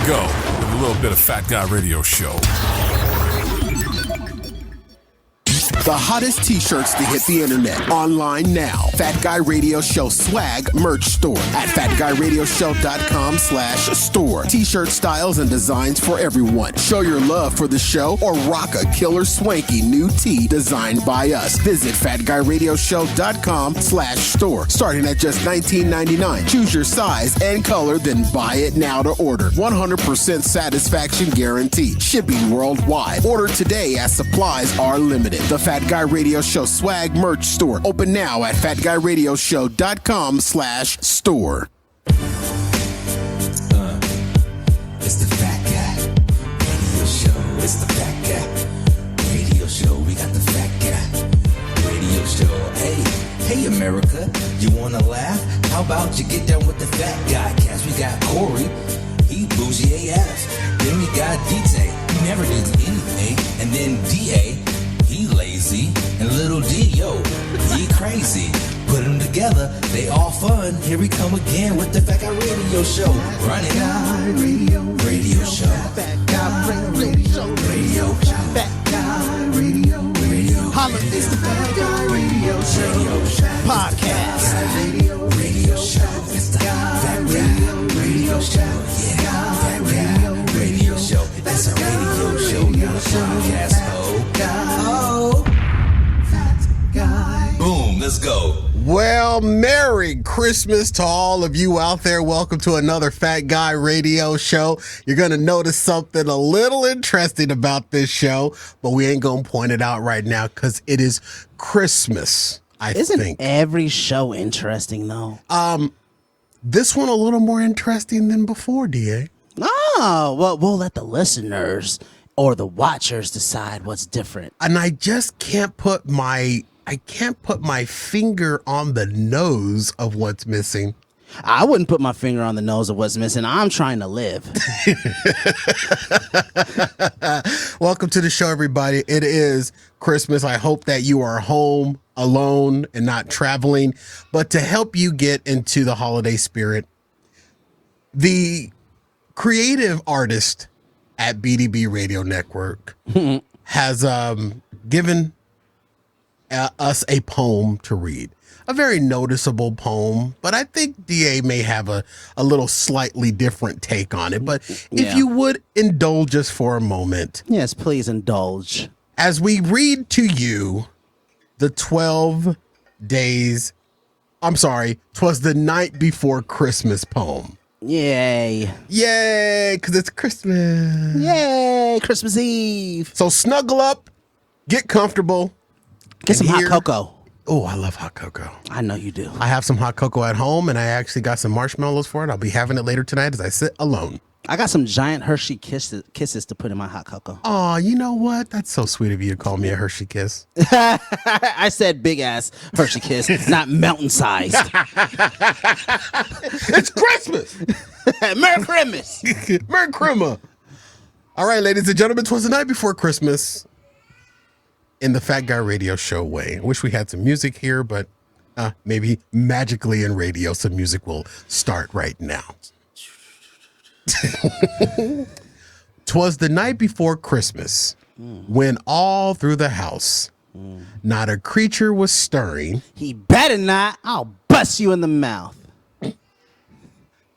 we go with a little bit of Fat Guy Radio Show. The hottest t-shirts to hit the internet. Online now. Fat Guy Radio Show swag merch store at FatGuyRadioShow.com/store. T-shirt styles and designs for everyone. Show your love for the show or rock a killer swanky new tee designed by us. Visit FatGuyRadioShow.com/store. Starting at just $19.99. Choose your size and color, then buy it now to order. 100% satisfaction guarantee. Shipping worldwide. Order today as supplies are limited. The Fat Guy Radio Show swag merch store. Open now at FatGuyRadioShow.com/store. It's the Fat Guy Radio Show. It's the Fat Guy Radio Show. We got the Fat Guy Radio Show. Hey America, you wanna laugh? How about you get down with the Fat Guy cast? We got Corey, he bougie AF. Then we got DJ, he never does anything. And then DA, he lazy. And little D, yo, he crazy. Put them together, they all fun. Here we come again with the Fat Guy Radio Show. Running Radio Show. Fat Guy Radio Show. Fat Guy Radio. Holla, it's the Fat Guy Radio Show. Podcast. Radio Show. It's the Fat Guy Radio Show. Yeah, Fat Guy Radio Show. That's a radio show, not a podcast. Oh, Fat Guy. Boom, let's go. Well, Merry Christmas to all of you out there. Welcome to another Fat Guy Radio Show. You're going to notice something a little interesting about this show, but we ain't going to point it out right now because it is Christmas, I think. Isn't every show interesting, though? This one a little more interesting than before, DA. Oh, well, we'll let the listeners or the watchers decide what's different. And I just can't put my finger on the nose of what's missing. I wouldn't put my finger on the nose of what's missing. I'm trying to live. Welcome to the show, everybody. It is Christmas. I hope that you are home alone and not traveling. But to help you get into the holiday spirit, the creative artist at BDB Radio Network has given us a poem to read. A very noticeable poem, but I think DA may have a little slightly different take on it. But if you would indulge us for a moment. Yes, please indulge. As we read to you the 12 days, Twas the Night Before Christmas poem. Yay. Yay, because it's Christmas. Yay, Christmas Eve. So snuggle up, get comfortable. Get some hot cocoa. Oh, I love hot cocoa. I know you do. I have some hot cocoa at home, and I actually got some marshmallows for it. I'll be having it later tonight as I sit alone. I got some giant Hershey kisses to put in my hot cocoa. Oh, you know what? That's so sweet of you to call me a Hershey kiss. I said big ass Hershey kiss, not mountain sized. It's Christmas. Merry Christmas. Merry Christmas. All right, ladies and gentlemen, 'twas the night before Christmas. In the Fat Guy Radio Show way. I wish we had some music here, but maybe magically in radio, some music will start right now. 'Twas the night before Christmas, when all through the house, not a creature was stirring. He better not. I'll bust you in the mouth.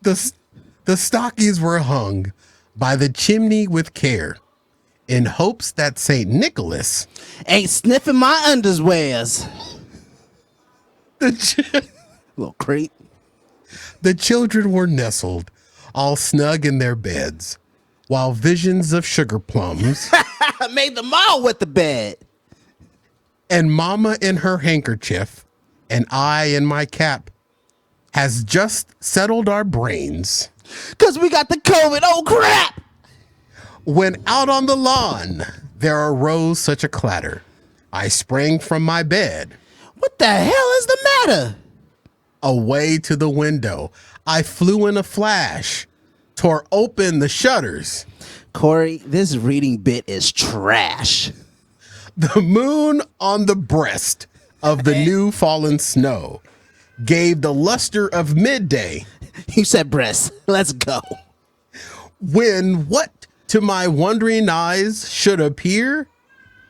The stockings were hung by the chimney with care, in hopes that St. Nicholas ain't sniffing my underwears. Little creep. The children were nestled, all snug in their beds, while visions of sugar plums made them all wet the bed. And Mama in her handkerchief, and I in my cap, has just settled our brains. 'Cause we got the COVID, oh crap! When out on the lawn, there arose such a clatter. I sprang from my bed. What the hell is the matter? Away to the window. I flew in a flash, tore open the shutters. Corey, this reading bit is trash. The moon on the breast of the new fallen snow gave the luster of midday. You said breast. Let's go. when what to my wondering eyes should appear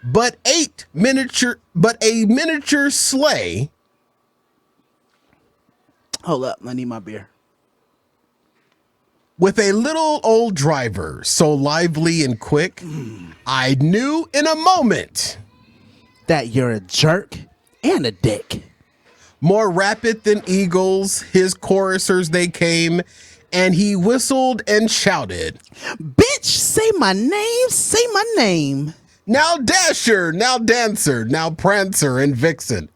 but a miniature sleigh. Hold up, I need my beer. With a little old driver, so lively and quick, I knew in a moment That you're a jerk and a dick. more rapid than eagles, his chorusers they came, and he whistled and shouted, Bitch, say my name, say my name. now Dasher, now Dancer, now Prancer and Vixen,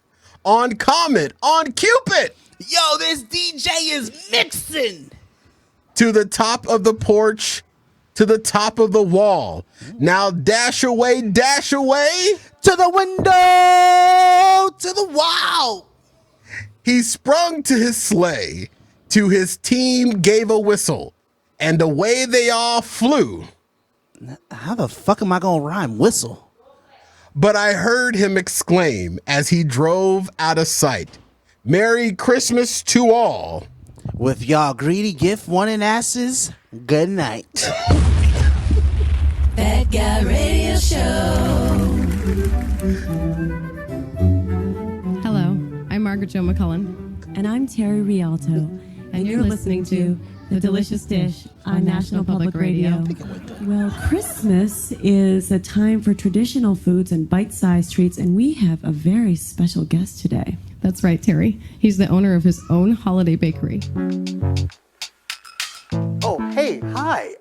on Comet, on Cupid, Yo, this DJ is mixing. to the top of the porch, to the top of the wall. Now dash away, To the window, to the wall. he sprung to his sleigh, to his team gave a whistle, and away they all flew. How the fuck am I gonna rhyme whistle? But I heard him exclaim as he drove out of sight, Merry Christmas to all. With y'all greedy gift wanting asses, good night. Fat Guy Radio Show. Hello, I'm Margaret Jo McCullen. And I'm Terry Rialto. And you're listening to The Delicious Dish on National Public Radio. Well, Christmas is a time for traditional foods and bite-sized treats, and we have a very special guest today. That's right, Terry. He's the owner of his own holiday bakery. Oh, hey, hi.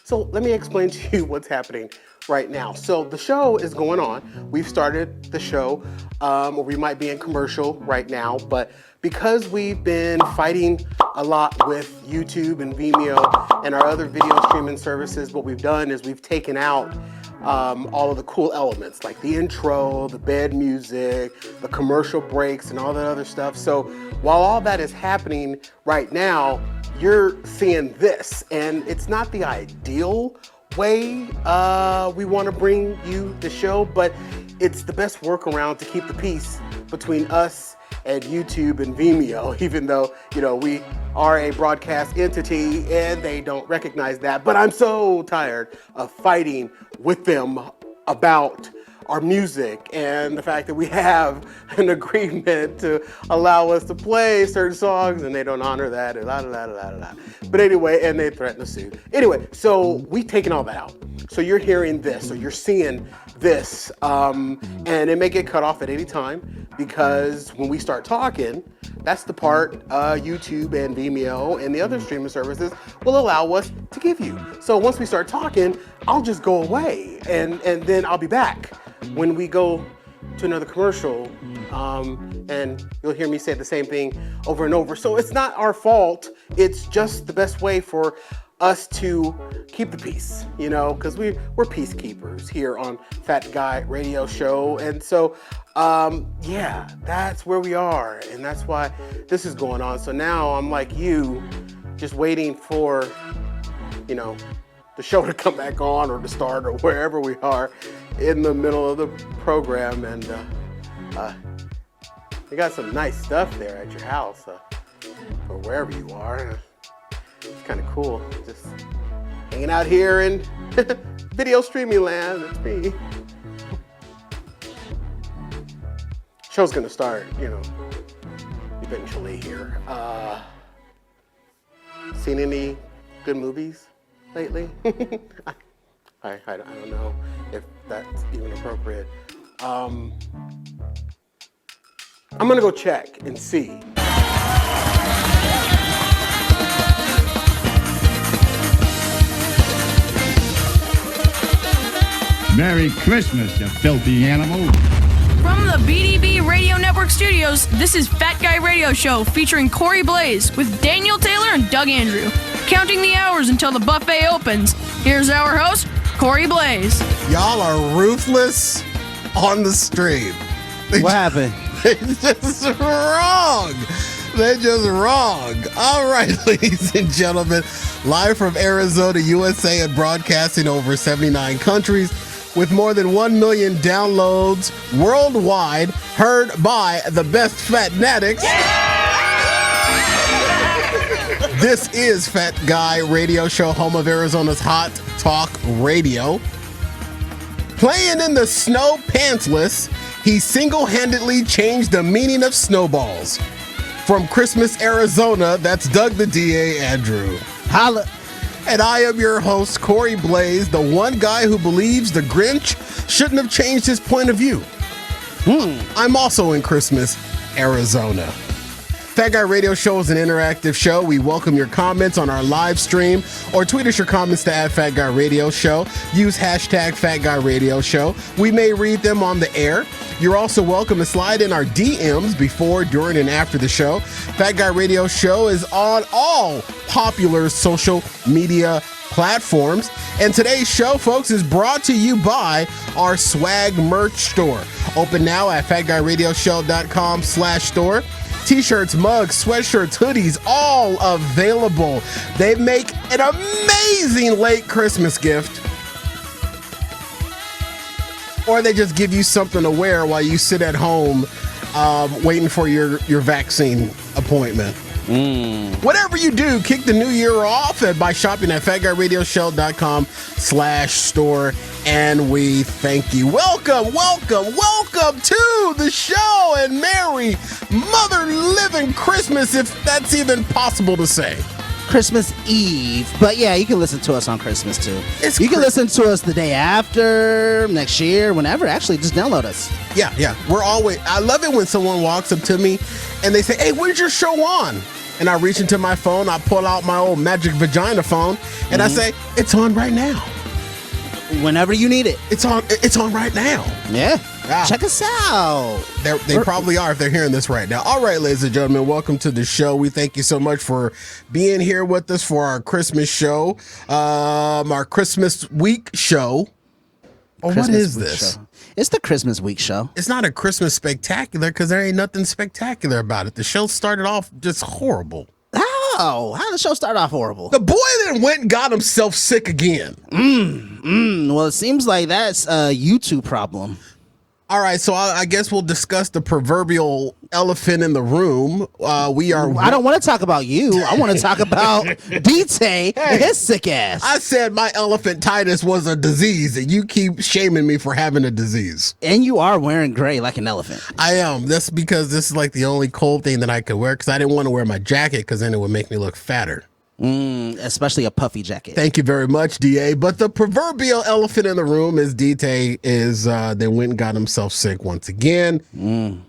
So let me explain to you what's happening right now. So the show is going on. We've started the show, or we might be in commercial right now, but because we've been fighting a lot with YouTube and Vimeo and our other video streaming services, what we've done is we've taken out all of the cool elements like the intro, the bed music, the commercial breaks, and all that other stuff. So while all that is happening right now, you're seeing this, and it's not the ideal way we want to bring you the show, but it's the best workaround to keep the peace between us and YouTube and Vimeo, even though, you know, we are a broadcast entity and they don't recognize that. But I'm so tired of fighting with them about our music and the fact that we have an agreement to allow us to play certain songs and they don't honor that and But anyway, and they threaten to sue. Anyway, so we've taken all that out. So you're hearing this, or you're seeing this, and it may get cut off at any time because when we start talking, that's the part YouTube and Vimeo and the other streaming services will allow us to give you. So once we start talking, I'll just go away and then I'll be back when we go to another commercial, and you'll hear me say the same thing over and over. So it's not our fault. It's just the best way for us to keep the peace, you know, because we're peacekeepers here on Fat Guy Radio Show. And so, yeah, that's where we are. And that's why this is going on. So now I'm like you, just waiting for, you know, the show to come back on or to start or wherever we are in the middle of the program. And you got some nice stuff there at your house or wherever you are. It's kind of cool, just hanging out here in video streaming land. It's me. Show's gonna start, you know, eventually here. Seen any good movies lately? I don't know if that's even appropriate. I'm gonna go check and see. Merry Christmas, you filthy animal. From the BDB Radio Network studios, this is Fat Guy Radio Show featuring Corey Blaze with Daniel Taylor and Doug Andrew. Counting the hours until the buffet opens, here's our host, Corey Blaze. Y'all are ruthless on the stream. What happened? They're just wrong. They're just wrong. All right, ladies and gentlemen, live from Arizona, USA, and broadcasting over 79 countries with more than 1 million downloads worldwide, heard by the best fat natics. This is Fat Guy Radio Show, home of Arizona's Hot Talk Radio. Playing in the snow pantsless, he single-handedly changed the meaning of snowballs. From Christmas, Arizona, that's Doug the DA Andrew. Holla. And I am your host, Corey Blaze, the one guy who believes the Grinch shouldn't have changed his point of view. I'm also in Christmas, Arizona. Fat Guy Radio Show is an interactive show. We welcome your comments on our live stream or tweet us your comments to @FatGuyRadioShow. Use hashtag FatGuyRadioShow. We may read them on the air. You're also welcome to slide in our DMs before, during, and after the show. Fat Guy Radio Show is on all popular social media platforms. And today's show, folks, is brought to you by our swag merch store. Open now at FatGuyRadioShow.com/store. T-shirts, mugs, sweatshirts, hoodies, all available. They make an amazing late Christmas gift. Or they just give you something to wear while you sit at home waiting for your vaccine appointment. Whatever you do, kick the new year off by shopping at FatGuyRadioShow.com/store. And we thank you. Welcome to the show, and Merry Mother Living Christmas, if that's even possible to say. Christmas Eve. But yeah, you can listen to us on Christmas too. You can listen to us the day after, next year, whenever. Actually, just download us. Yeah. I love it when someone walks up to me and they say, "Hey, where's your show on?" And I reach into my phone, I pull out my old magic vagina phone, and I say, "It's on right now." Whenever you need it. It's on right now. Yeah. Check us out. They probably are if they're hearing this right now. All right, ladies and gentlemen, welcome to the show. We thank you so much for being here with us for our Christmas show, our Christmas week show. Oh, what is this? It's the Christmas week show. It's not a Christmas spectacular because there ain't nothing spectacular about it. The show started off just horrible. How did the show start off horrible? The boy then went and got himself sick again. Well, it seems like that's a YouTube problem. All right, so I guess we'll discuss the proverbial elephant in the room. I don't want to talk about you. I want to talk about D-Tay and his sick ass. I said my elephantitis was a disease, and you keep shaming me for having a disease. And you are wearing gray like an elephant. I am. That's because this is like the only cold thing that I could wear, because I didn't want to wear my jacket because then it would make me look fatter. Especially a puffy jacket. Thank you very much, DA. But the proverbial elephant in the room is D-Tay they went and got himself sick once again. And,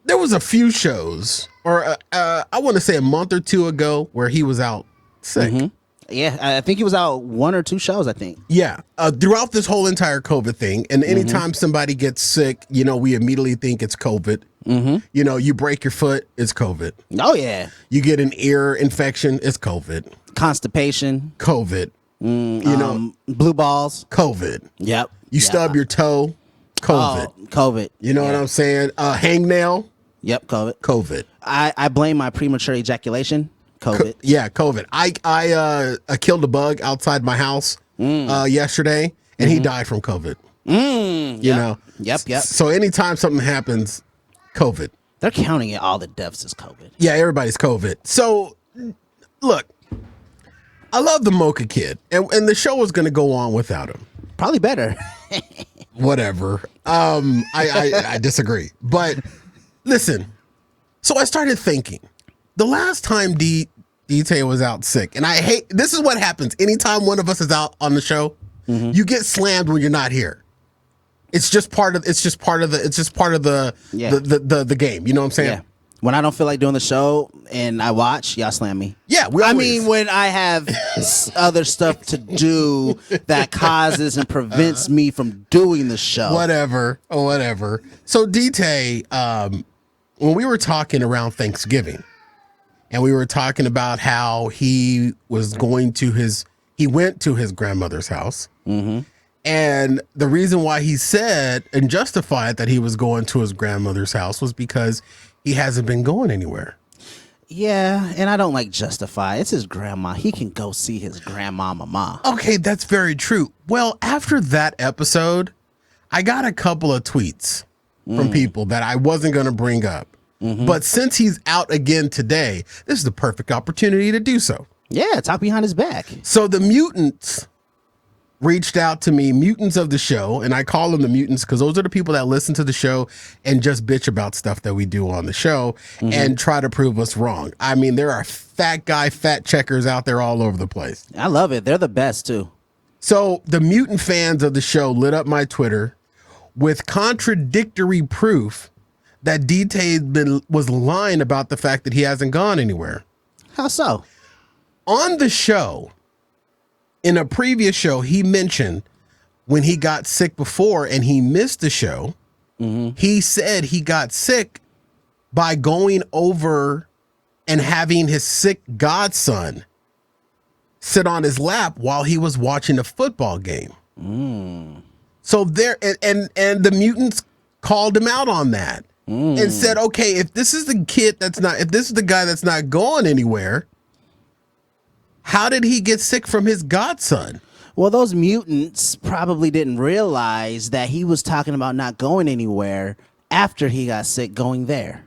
there was a few shows, or I want to say a month or two ago, where he was out sick. Yeah, I think he was out 1 or 2 shows, I think. Yeah, throughout this whole entire COVID thing. And anytime somebody gets sick, we immediately think it's COVID. You break your foot, it's COVID. Oh, yeah. You get an ear infection, it's COVID. Constipation. COVID. Blue balls. COVID. Yep. You stub your toe, COVID. Oh, COVID. You know what I'm saying? Hangnail. Yep, COVID. COVID. I blame my premature ejaculation. COVID. COVID. I killed a bug outside my house yesterday, and he died from COVID. You know? Yep. So anytime something happens, COVID. They're counting it all the deaths as COVID. Yeah, everybody's COVID. So, look, I love the Mocha Kid, and the show was going to go on without him. Probably better. Whatever. I disagree. But listen, so I started thinking, the last time D-Tay was out sick, and this is what happens anytime one of us is out on the show, you get slammed when you're not here. It's just part of the game. You know what I'm saying? Yeah. When I don't feel like doing the show and I watch, y'all slam me. Yeah, when I have other stuff to do that causes and prevents me from doing the show. Whatever. So D-Tay, when we were talking around Thanksgiving, and we were talking about how he went to his grandmother's house. And the reason why he said and justified that he was going to his grandmother's house was because he hasn't been going anywhere. Yeah, and I don't like justify. It's his grandma. He can go see his grandma, mama. Okay, that's very true. Well, after that episode, I got a couple of tweets from people that I wasn't going to bring up. But since he's out again today, this is the perfect opportunity to do so. Yeah, talk behind his back. So the mutants reached out to me, mutants of the show, and I call them the mutants because those are the people that listen to the show and just bitch about stuff that we do on the show and try to prove us wrong. I mean, there are fact checkers out there all over the place. I love it. They're the best, too. So the mutant fans of the show lit up my Twitter with contradictory proof that D-Tay was lying about the fact that he hasn't gone anywhere. How so? On the show, in a previous show, he mentioned when he got sick before and he missed the show, he said he got sick by going over and having his sick godson sit on his lap while he was watching a football game. So there, and the mutants called him out on that and said, okay, if this is if this is the guy that's not going anywhere, how did he get sick from his godson? Well, those mutants probably didn't realize that he was talking about not going anywhere after he got sick going there.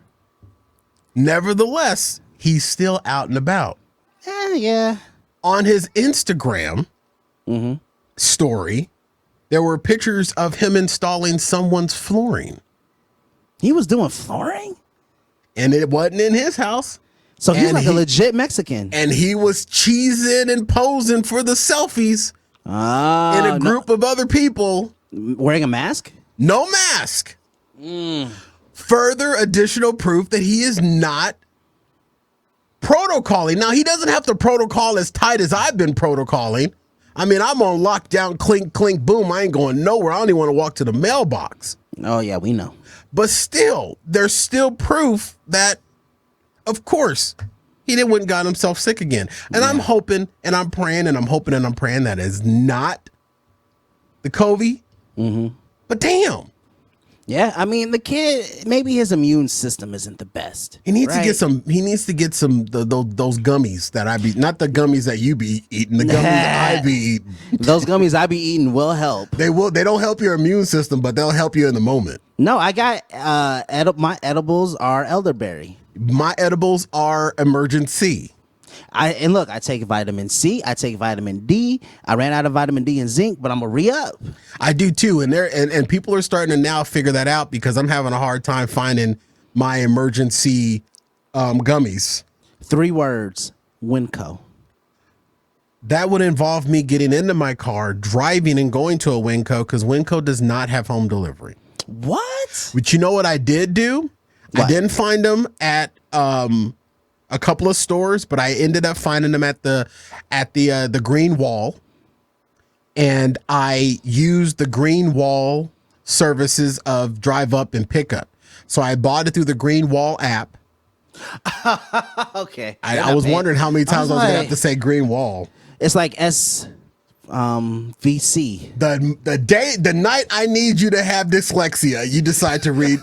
Nevertheless, he's still out and about. Yeah. On his Instagram story, there were pictures of him installing someone's flooring. He was doing flooring? And it wasn't in his house. So he's like a legit Mexican. And he was cheesing and posing for the selfies in a group of other people. Wearing a mask? No mask. Further additional proof that he is not protocoling. Now, he doesn't have to protocol as tight as I've been protocoling. I mean, I'm on lockdown, clink, clink, boom. I ain't going nowhere. I don't even want to walk to the mailbox. Oh, yeah, we know. But still, there's still proof that, of course, he didn't went and got himself sick again. And I'm hoping and I'm praying and I'm hoping and I'm praying that is not the COVID. But damn. Yeah, I mean, the kid, maybe his immune system isn't the best. He needs to get some. He needs to get some those gummies that I be, not the gummies that you be eating, the gummies that I be eating. Those gummies I be eating will help. They will. They don't help your immune system, but they'll help you in the moment. No, I got my edibles are elderberry. My edibles are emergency. And look, I take vitamin C, I take vitamin D. I ran out of vitamin D and zinc, but I'm gonna re-up. I do too, and people are starting to now figure that out because I'm having a hard time finding my emergency gummies. 3 words: Winco. That would involve me getting into my car, driving, and going to a Winco because Winco does not have home delivery. What? But you know what I did do? What? I didn't find them at a couple of stores, but I ended up finding them at the Green Wall, and I used the Green Wall services of Drive Up and Pickup. So I bought it through the Green Wall app. Okay. I was wondering how many times I was gonna have to say Green Wall. It's like VC. The night I need you to have dyslexia, you decide to read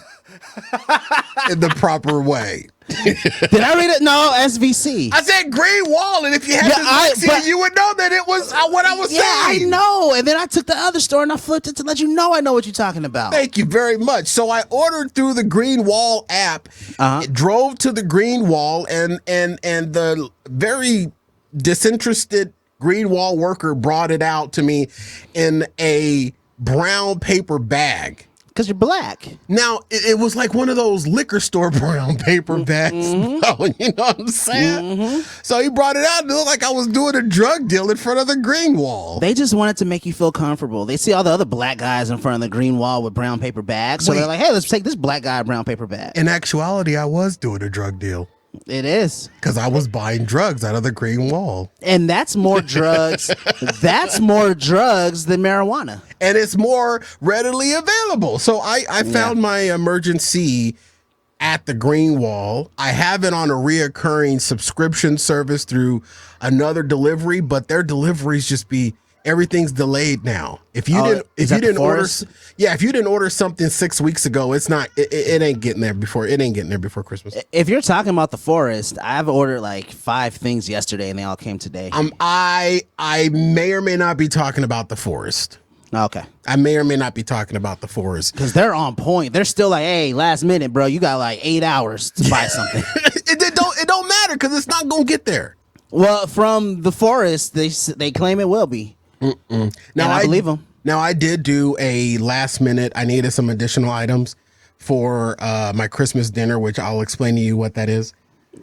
in the proper way. Did I read it? No, SVC. I said Green Wall, and if you had dyslexia, you would know that it was what I was saying. I know. And then I took the other store and I flipped it to let you know I know what you're talking about. Thank you very much. So I ordered through the Green Wall app, drove to the Green Wall, and the very disinterested Green Wall worker brought it out to me in a brown paper bag. Because you're black. Now, it was like one of those liquor store brown paper bags. Oh, you know what I'm saying? So he brought it out and it looked like I was doing a drug deal in front of the Green Wall. They just wanted to make you feel comfortable. They see all the other black guys in front of the Green Wall with brown paper bags. So they're like, hey, let's take this black guy brown paper bag. In actuality, I was doing a drug deal. It is. Because I was buying drugs out of the Green Wall. And that's more drugs. That's more drugs than marijuana. And it's more readily available. So I found my emergency at the Green Wall. I have it on a reoccurring subscription service through another delivery, but their deliveries just be everything's delayed now. If you didn't order something 6 weeks ago, it ain't getting there before Christmas. If you're talking about the forest, I've ordered like 5 things yesterday and they all came today. I may or may not be talking about the forest. Okay. I may or may not be talking about the forest. Because they're on point. They're still like, hey, last minute, bro, you got like 8 hours to buy something. It don't matter because it's not going to get there. Well, from the forest, they claim it will be. Now I believe them. Now, I did do a last minute. I needed some additional items for my Christmas dinner, which I'll explain to you what that is.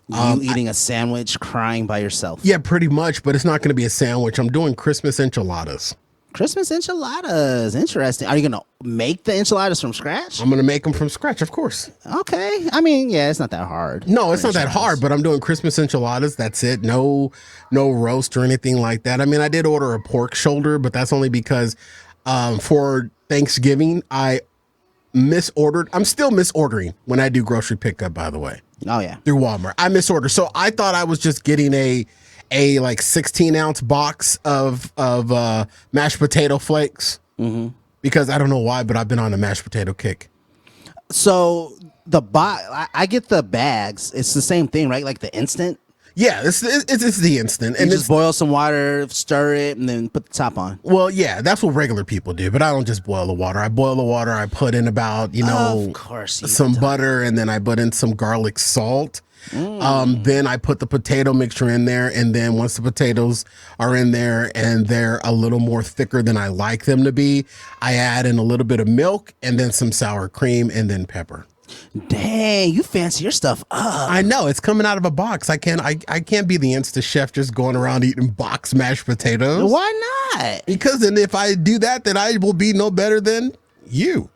You eating a sandwich, crying by yourself. Yeah, pretty much, but it's not going to be a sandwich. I'm doing Christmas enchiladas. Christmas enchiladas. Interesting. Are you going to make the enchiladas from scratch? I'm going to make them from scratch, of course. Okay. I mean, yeah, it's not that hard. No, it's not that hard, but I'm doing Christmas enchiladas. That's it. No roast or anything like that. I mean, I did order a pork shoulder, but that's only because for Thanksgiving, I misordered. I'm still misordering when I do grocery pickup, by the way. Oh, yeah. Through Walmart. I misordered. So I thought I was just getting a like 16-ounce box of mashed potato flakes because I don't know why, but I've been on a mashed potato kick. So I get the bags. It's the same thing, right? Like the instant. Yeah, it's the instant, and just boil some water, stir it, and then put the top on. Well, yeah, that's what regular people do, but I don't just boil the water. I boil the water. I put in about of course some butter, and then I put in some garlic salt. Then I put the potato mixture in there, and then once the potatoes are in there and they're a little more thicker than I like them to be, I add in a little bit of milk and then some sour cream and then pepper. Dang, you fancy your stuff up. I know, it's coming out of a box. I can't be the Insta chef just going around eating box mashed potatoes. Why not? Because then if I do that, then I will be no better than you.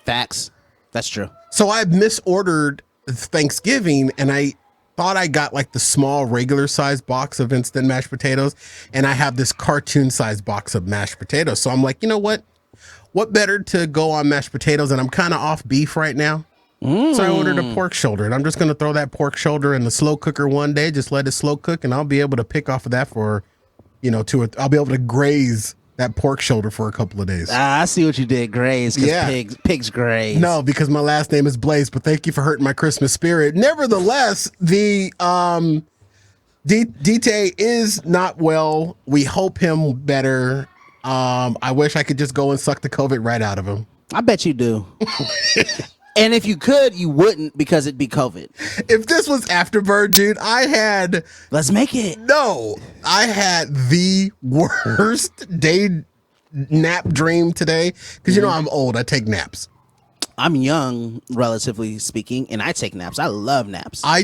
Facts. That's true. So I misordered Thanksgiving, and I thought I got like the small regular size box of instant mashed potatoes, and I have this cartoon size box of mashed potatoes. So I'm like, you know what better to go on mashed potatoes, and I'm kind of off beef right now. So I ordered a pork shoulder, and I'm just going to throw that pork shoulder in the slow cooker one day, just let it slow cook, and I'll be able to pick off of that for, I'll be able to graze that pork shoulder for a couple of days. I see what you did, graze, because pigs graze. No, because my last name is Blaze, but thank you for hurting my Christmas spirit. Nevertheless, the DT is not well. We hope him better. I wish I could just go and suck the COVID right out of him. I bet you do. And if you could, you wouldn't, because it'd be COVID. If this was Afterbird, dude, Let's make it. No, I had the worst day nap dream today. Because, I'm old. I take naps. I'm young, relatively speaking, and I take naps. I love naps. I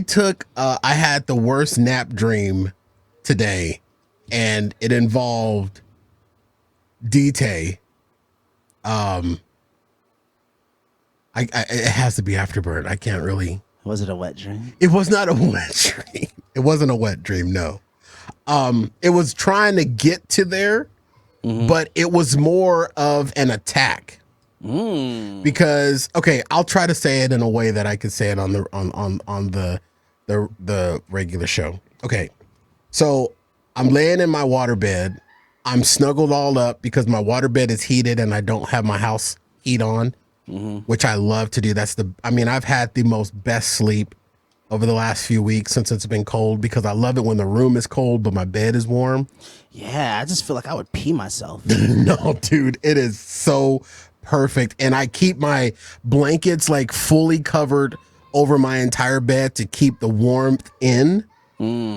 had the worst nap dream today, and it involved DT. It has to be Afterbird. I can't really. Was it a wet dream? It was not a wet dream. It wasn't a wet dream. No. It was trying to get to there, but it was more of an attack. Because I'll try to say it in a way that I could say it on the regular show. Okay, so I'm laying in my waterbed. I'm snuggled all up because my waterbed is heated and I don't have my house heat on. Which I love to do. I've had the most best sleep over the last few weeks since it's been cold, because I love it when the room is cold, but my bed is warm. Yeah, I just feel like I would pee myself. No, dude, it is so perfect. And I keep my blankets like fully covered over my entire bed to keep the warmth in.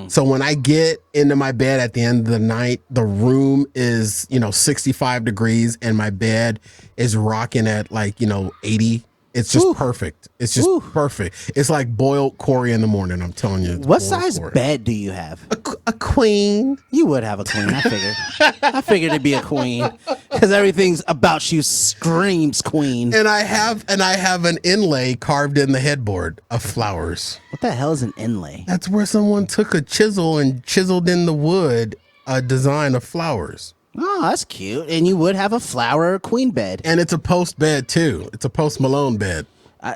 So when I get into my bed at the end of the night, the room is, 65 degrees and my bed is rocking at 80. It's just perfect. It's just perfect. It's like boiled Corey in the morning. I'm telling you. What size bed do you have? A queen. You would have a queen. I figured. I figured it'd be a queen because everything's about you screams queen. And I have an inlay carved in the headboard of flowers. What the hell is an inlay? That's where someone took a chisel and chiseled in the wood a design of flowers. Oh, that's cute. And you would have a flower queen bed. And it's a post bed, too. It's a Post Malone bed.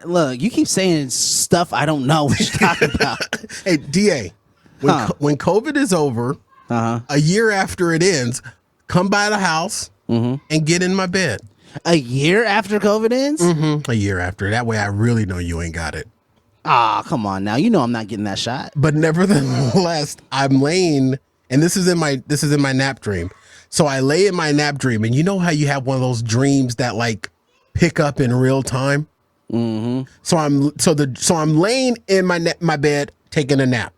Look, you keep saying stuff I don't know what you're talking about. Hey, DA, when COVID is over, a year after it ends, come by the house and get in my bed. A year after COVID ends? A year after. That way I really know you ain't got it. Ah, come on now. You know I'm not getting that shot. But nevertheless, I'm laying, and this is in my nap dream. So I lay in my nap dream, and you know how you have one of those dreams that like pick up in real time. Mm-hmm. So I'm laying in my bed taking a nap.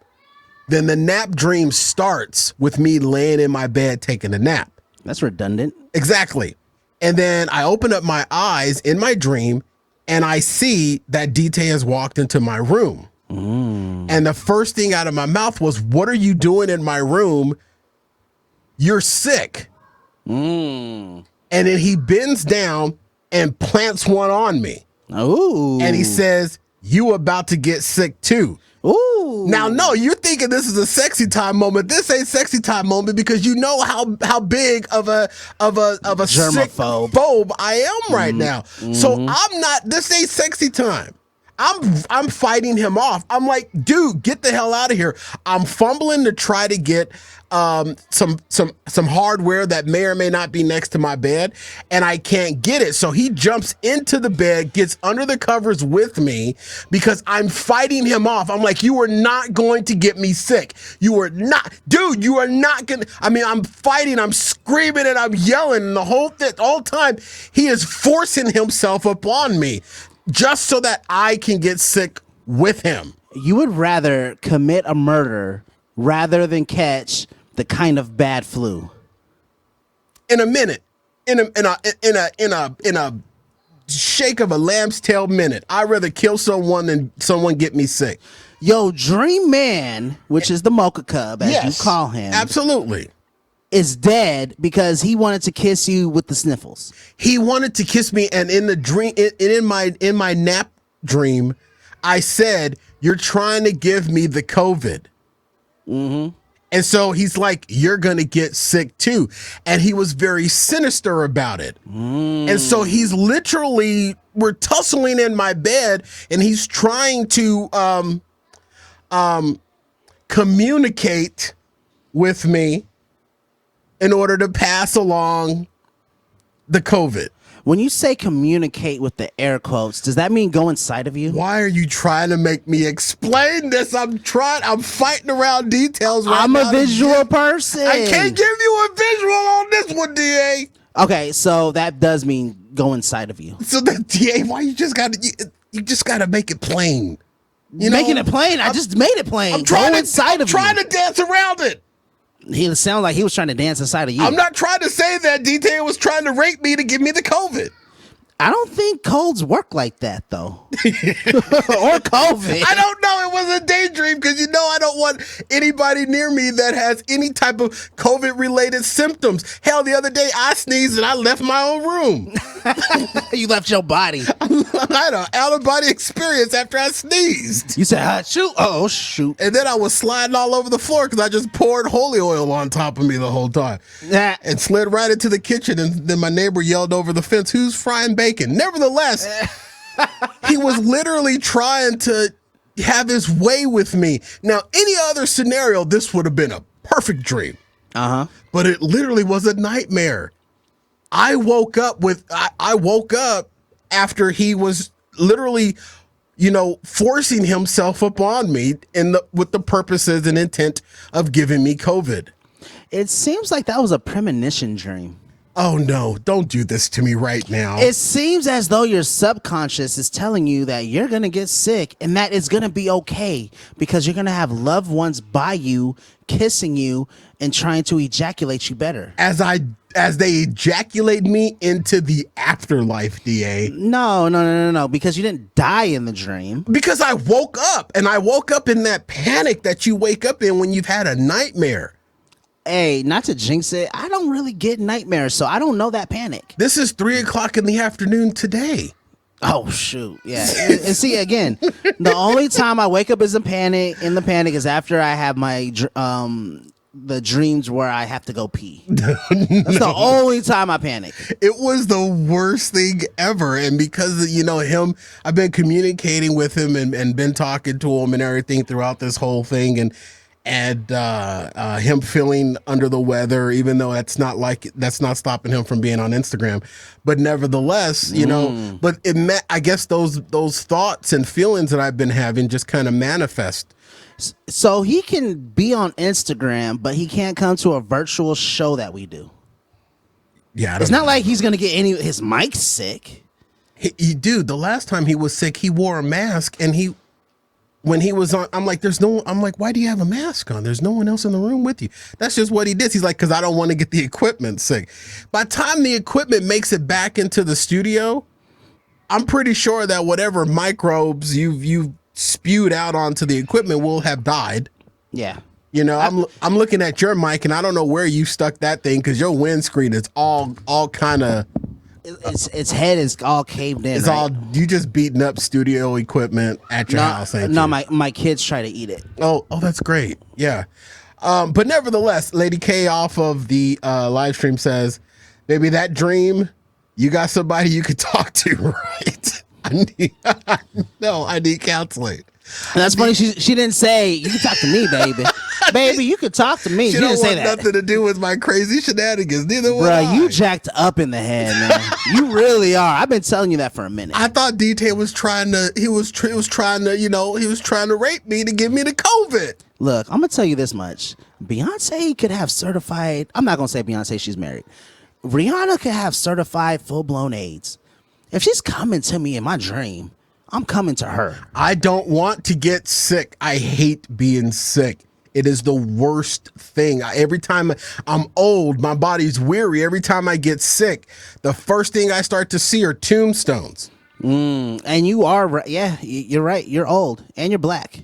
Then the nap dream starts with me laying in my bed taking a nap. That's redundant. Exactly. And then I open up my eyes in my dream, and I see that DT has walked into my room. And the first thing out of my mouth was, "What are you doing in my room? You're sick." And then he bends down and plants one on me. Ooh. And he says, "You about to get sick too." Ooh. Now, no, you're thinking this is a sexy time moment. This ain't sexy time moment because you know how big of a germaphobe sick phobe I am right now. So I'm not. This ain't sexy time. I'm fighting him off. I'm like, dude, get the hell out of here. I'm fumbling to try to get some hardware that may or may not be next to my bed, and I can't get it. So he jumps into the bed, gets under the covers with me because I'm fighting him off. I'm like, you are not going to get me sick. You are not, dude. You are not gonna. I mean, I'm fighting. I'm screaming and I'm yelling, and the whole time he is forcing himself upon me, just so that I can get sick with him. You would rather commit a murder rather than catch the kind of bad flu. In a minute, in a shake of a lamb's tail minute, I'd rather kill someone than someone get me sick. Yo, Dream Man, which is the Mocha Cub, as you call him, absolutely, is dead because he wanted to kiss you with the sniffles. He wanted to kiss me, and in the dream, in my nap dream, I said, "You're trying to give me the COVID." Mm-hmm. And so he's like, "You're gonna get sick too," and he was very sinister about it. And so he's literally, we're tussling in my bed, and he's trying to communicate with me in order to pass along the COVID. When you say communicate with the air quotes, does that mean go inside of you? Why are you trying to make me explain this? I'm fighting around details right I'm now. a visual person. I can't give you a visual on this one, DA. Okay, so that does mean go inside of you. So that, DA, why you just gotta make it plain. You Making know? it plain? I just made it plain. I'm trying inside of you. trying to dance around it. He sounded like he was trying to dance inside of you. I'm not trying to say that DT was trying to rape me to give me the COVID. I don't think colds work like that, though. Or COVID. I don't know. It was a daydream because, you know, I don't want anybody near me that has any type of COVID-related symptoms. Hell, the other day I sneezed and I left my own room. You left your body. I had an out-of-body experience after I sneezed. You said, shoot. Oh, shoot. And then I was sliding all over the floor because I just poured holy oil on top of me the whole time. And slid right into the kitchen. And then my neighbor yelled over the fence, "Who's frying bacon?" Nevertheless, he was literally trying to have his way with me. Now, any other scenario, this would have been a perfect dream. But it literally was a nightmare. I woke up after he was literally, you know, forcing himself upon me with the purposes and intent of giving me COVID. It seems like that was a premonition dream. Oh no, don't do this to me right now. It seems as though your subconscious is telling you that you're going to get sick and that it's going to be okay because you're going to have loved ones by you, kissing you and trying to ejaculate you better. As they ejaculate me into the afterlife, DA. No, because you didn't die in the dream. Because I woke up, and I woke up in that panic that you wake up in when you've had a nightmare. Hey, not to jinx it, I don't really get nightmares, so I don't know that panic. This is 3:00 in the afternoon today. Oh, shoot. Yeah. And see, again, the only time I wake up in the panic is after I have my the dreams where I have to go pee. That's the only time I panic. It was the worst thing ever. And because, you know, him, I've been communicating with him and been talking to him and everything throughout this whole thing. And him feeling under the weather, even though that's not stopping him from being on Instagram. But nevertheless, you know, but I guess those thoughts and feelings that I've been having just kind of manifest. So he can be on Instagram, but he can't come to a virtual show that we do. Yeah, it's not like he's gonna get his mic sick. Dude, the last time he was sick, he wore a mask, and when he was on, I'm like, why do you have a mask on? There's no one else in the room with you. That's just what he did. He's like, because I don't want to get the equipment sick. By the time the equipment makes it back into the studio, I'm pretty sure that whatever microbes you've spewed out onto the equipment will have died. Yeah. You know, I'm looking at your mic, and I don't know where you stuck that thing, because your windscreen is all kind of. Its head is all caved in. It's right? all, you just beating up studio equipment at your house, ain't no, you? my kids try to eat it. Oh, that's great. Yeah. But nevertheless, Lady K off of the live stream says, baby, that dream, you got somebody you could talk to, right? I need counseling. And that's funny. She didn't say you can talk to me, baby. Baby, you could talk to me. She She don't didn't say want that. nothing to do with my crazy shenanigans. Neither would Bruh, I. you jacked up in the head, man. You really are. I've been telling you that for a minute. I thought DT was trying to. He was trying to rape me to give me the COVID. Look, I'm gonna tell you this much. Beyonce could have certified. I'm not gonna say Beyonce. She's married. Rihanna could have certified full-blown AIDS. If she's coming to me in my dream, I'm coming to her. I don't want to get sick. I hate being sick. It is the worst thing. Every time I'm old, my body's weary. Every time I get sick, the first thing I start to see are tombstones. And you are right. Yeah, you're right. You're old and you're black.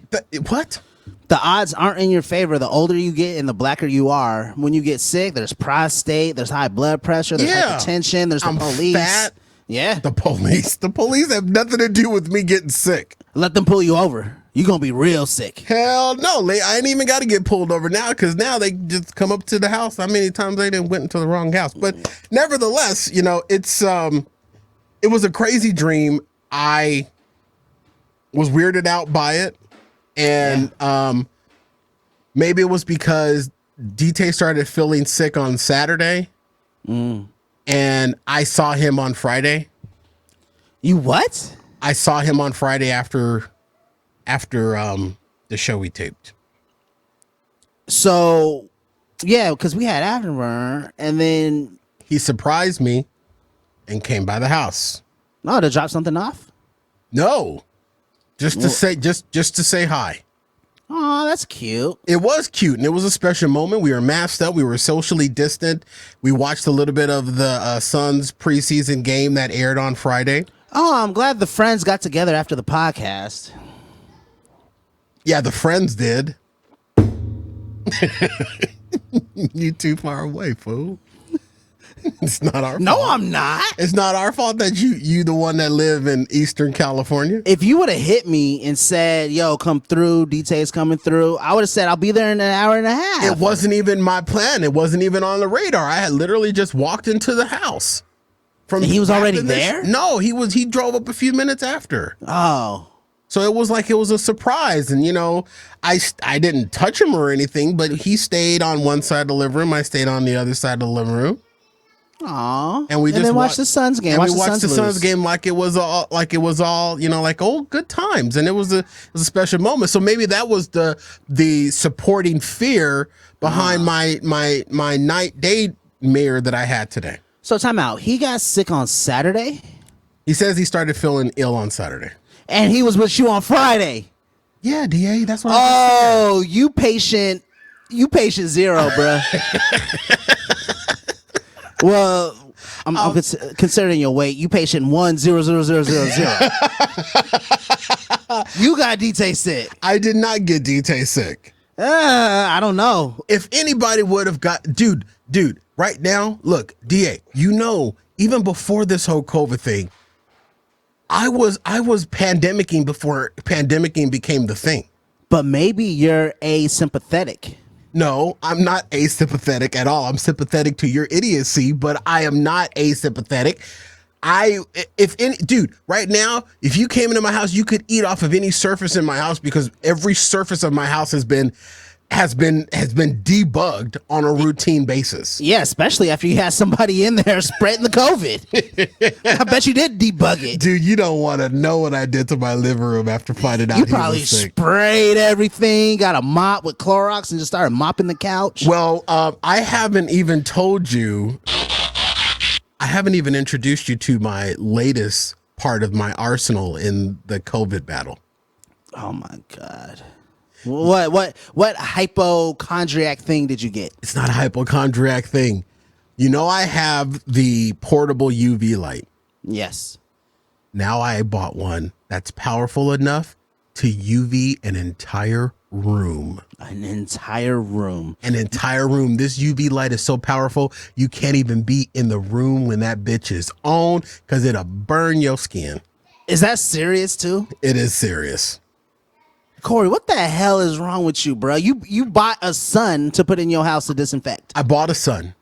What? The odds aren't in your favor. The older you get and the blacker you are. When you get sick, there's prostate, there's high blood pressure, there's hypertension, there's the police. Fat. Yeah. The police. The police have nothing to do with me getting sick. Let them pull you over. You're going to be real sick. Hell no. I ain't even got to get pulled over now, because now they just come up to the house. How many times they didn't went into the wrong house? But nevertheless, it's it was a crazy dream. I was weirded out by it. And maybe it was because DT started feeling sick on Saturday. And I saw him on Friday. You what? I saw him on Friday after the show we taped. So, yeah, because we had Afterburn, and then he surprised me and came by the house. No, to drop something off? No. Just to say hi. Oh, that's cute. It was cute, and it was a special moment. We were masked up. We were socially distant. We watched a little bit of the Suns preseason game that aired on Friday. Oh, I'm glad the friends got together after the podcast. Yeah, the friends did. You too far away, fool. It's not our fault. No, I'm not. It's not our fault that you the one that live in Eastern California. If you would have hit me and said, yo, come through, DT's coming through, I would have said I'll be there in an hour and a half. It wasn't even my plan. It wasn't even on the radar. I had literally just walked into the house. And he was already there? No, he drove up a few minutes after. Oh. So it was a surprise. And, I didn't touch him or anything, but he stayed on one side of the living room. I stayed on the other side of the living room. Aw. And we just then watched the Suns game. And we watched the Suns game like it was all, good times. And it was a special moment. So maybe that was the supporting fear behind my night day mirror that I had today. So time out. He got sick on Saturday? He says he started feeling ill on Saturday. And he was with you on Friday. Yeah, DA, that's what Oh, you patient zero, bruh. Well, I'm considering your weight. You patient 1-0-0-0-0-0. You got DT sick. I did not get DT sick. I don't know. If anybody would have got, dude, right now, look, DA, even before this whole COVID thing, I was pandemicking before pandemicking became the thing. But maybe you're asympathetic. No, I'm not asympathetic at all. I'm sympathetic to your idiocy, but I am not asympathetic. Dude, right now, if you came into my house, you could eat off of any surface in my house, because every surface of my house has been debugged on a routine basis. Yeah, especially after you had somebody in there spreading the COVID. I bet you did debug it. Dude, you don't want to know what I did to my living room after finding out you he probably was sick. Sprayed everything, got a mop with Clorox and just started mopping the couch. Well, I haven't even told you I haven't even introduced you to my latest part of my arsenal in the COVID battle. Oh my God. What hypochondriac thing did you get? It's not a hypochondriac thing. You know, I have the portable UV light. Yes. Now I bought one that's powerful enough to UV an entire room. An entire room. An entire room. This UV light is so powerful, you can't even be in the room when that bitch is on because it'll burn your skin. Is that serious too? It is serious. Corey, what the hell is wrong with you, bro? You bought a sun to put in your house to disinfect. I bought a sun.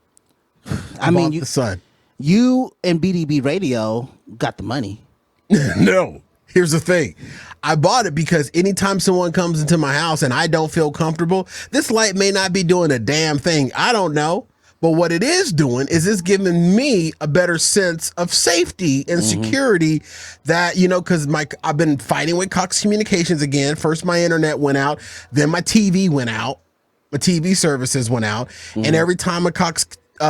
I mean, the sun. You and BDB Radio got the money. No. Here's the thing. I bought it because anytime someone comes into my house and I don't feel comfortable, this light may not be doing a damn thing. I don't know. But what it is doing is it's giving me a better sense of safety and security that, you know, because I've been fighting with Cox Communications again. First, my internet went out. Then my TV went out. My TV services went out. And every time a Cox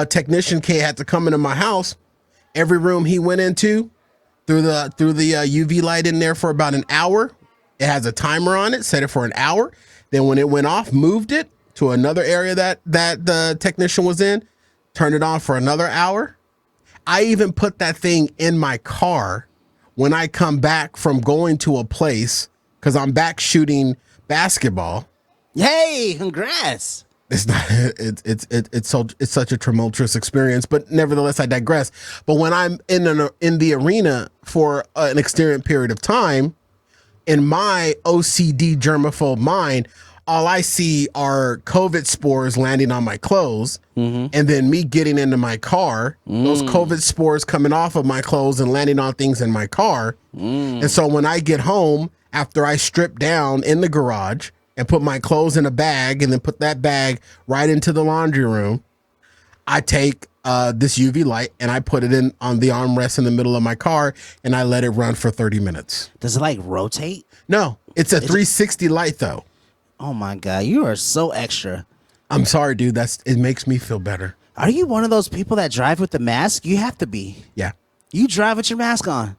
technician had to come into my house, every room he went into, through the UV light in there for about an hour. It has a timer on it, set it for an hour. Then when it went off, moved it to another area that the technician was in, turned it on for another hour. I even put that thing in my car when I come back from going to a place because I'm back shooting basketball. Hey, congrats. It's not. It's such a tumultuous experience, but nevertheless, I digress. But when I'm in the arena for an extended period of time, in my OCD germaphobe mind, all I see are COVID spores landing on my clothes, and then me getting into my car, those COVID spores coming off of my clothes and landing on things in my car. And so when I get home, after I strip down in the garage and put my clothes in a bag and then put that bag right into the laundry room, I take this UV light and I put it in on the armrest in the middle of my car and I let it run for 30 minutes. Does it like rotate? No, it's a 360 light though. Oh my God, you are so extra. I'm sorry, dude. It makes me feel better. Are you one of those people that drive with the mask? You have to be. Yeah. You drive with your mask on.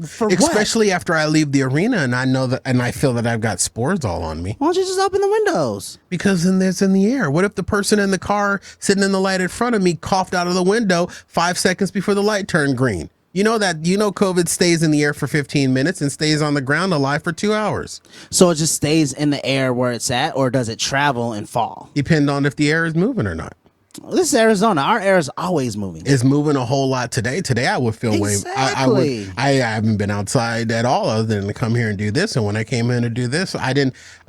For what? Especially after I leave the arena and I know that, and I feel that I've got spores all on me. Why don't you just open the windows? Because then there's in the air. What if the person in the car sitting in the light in front of me coughed out of the window 5 seconds before the light turned green? You know COVID stays in the air for 15 minutes and stays on the ground alive for 2 hours. So it just stays in the air where it's at, or does it travel and fall? Depend on if the air is moving or not. This is Arizona. Our air is always moving. It's moving a whole lot today. Today I would feel exactly. I haven't been outside at all other than to come here and do this. And when I came in to do this,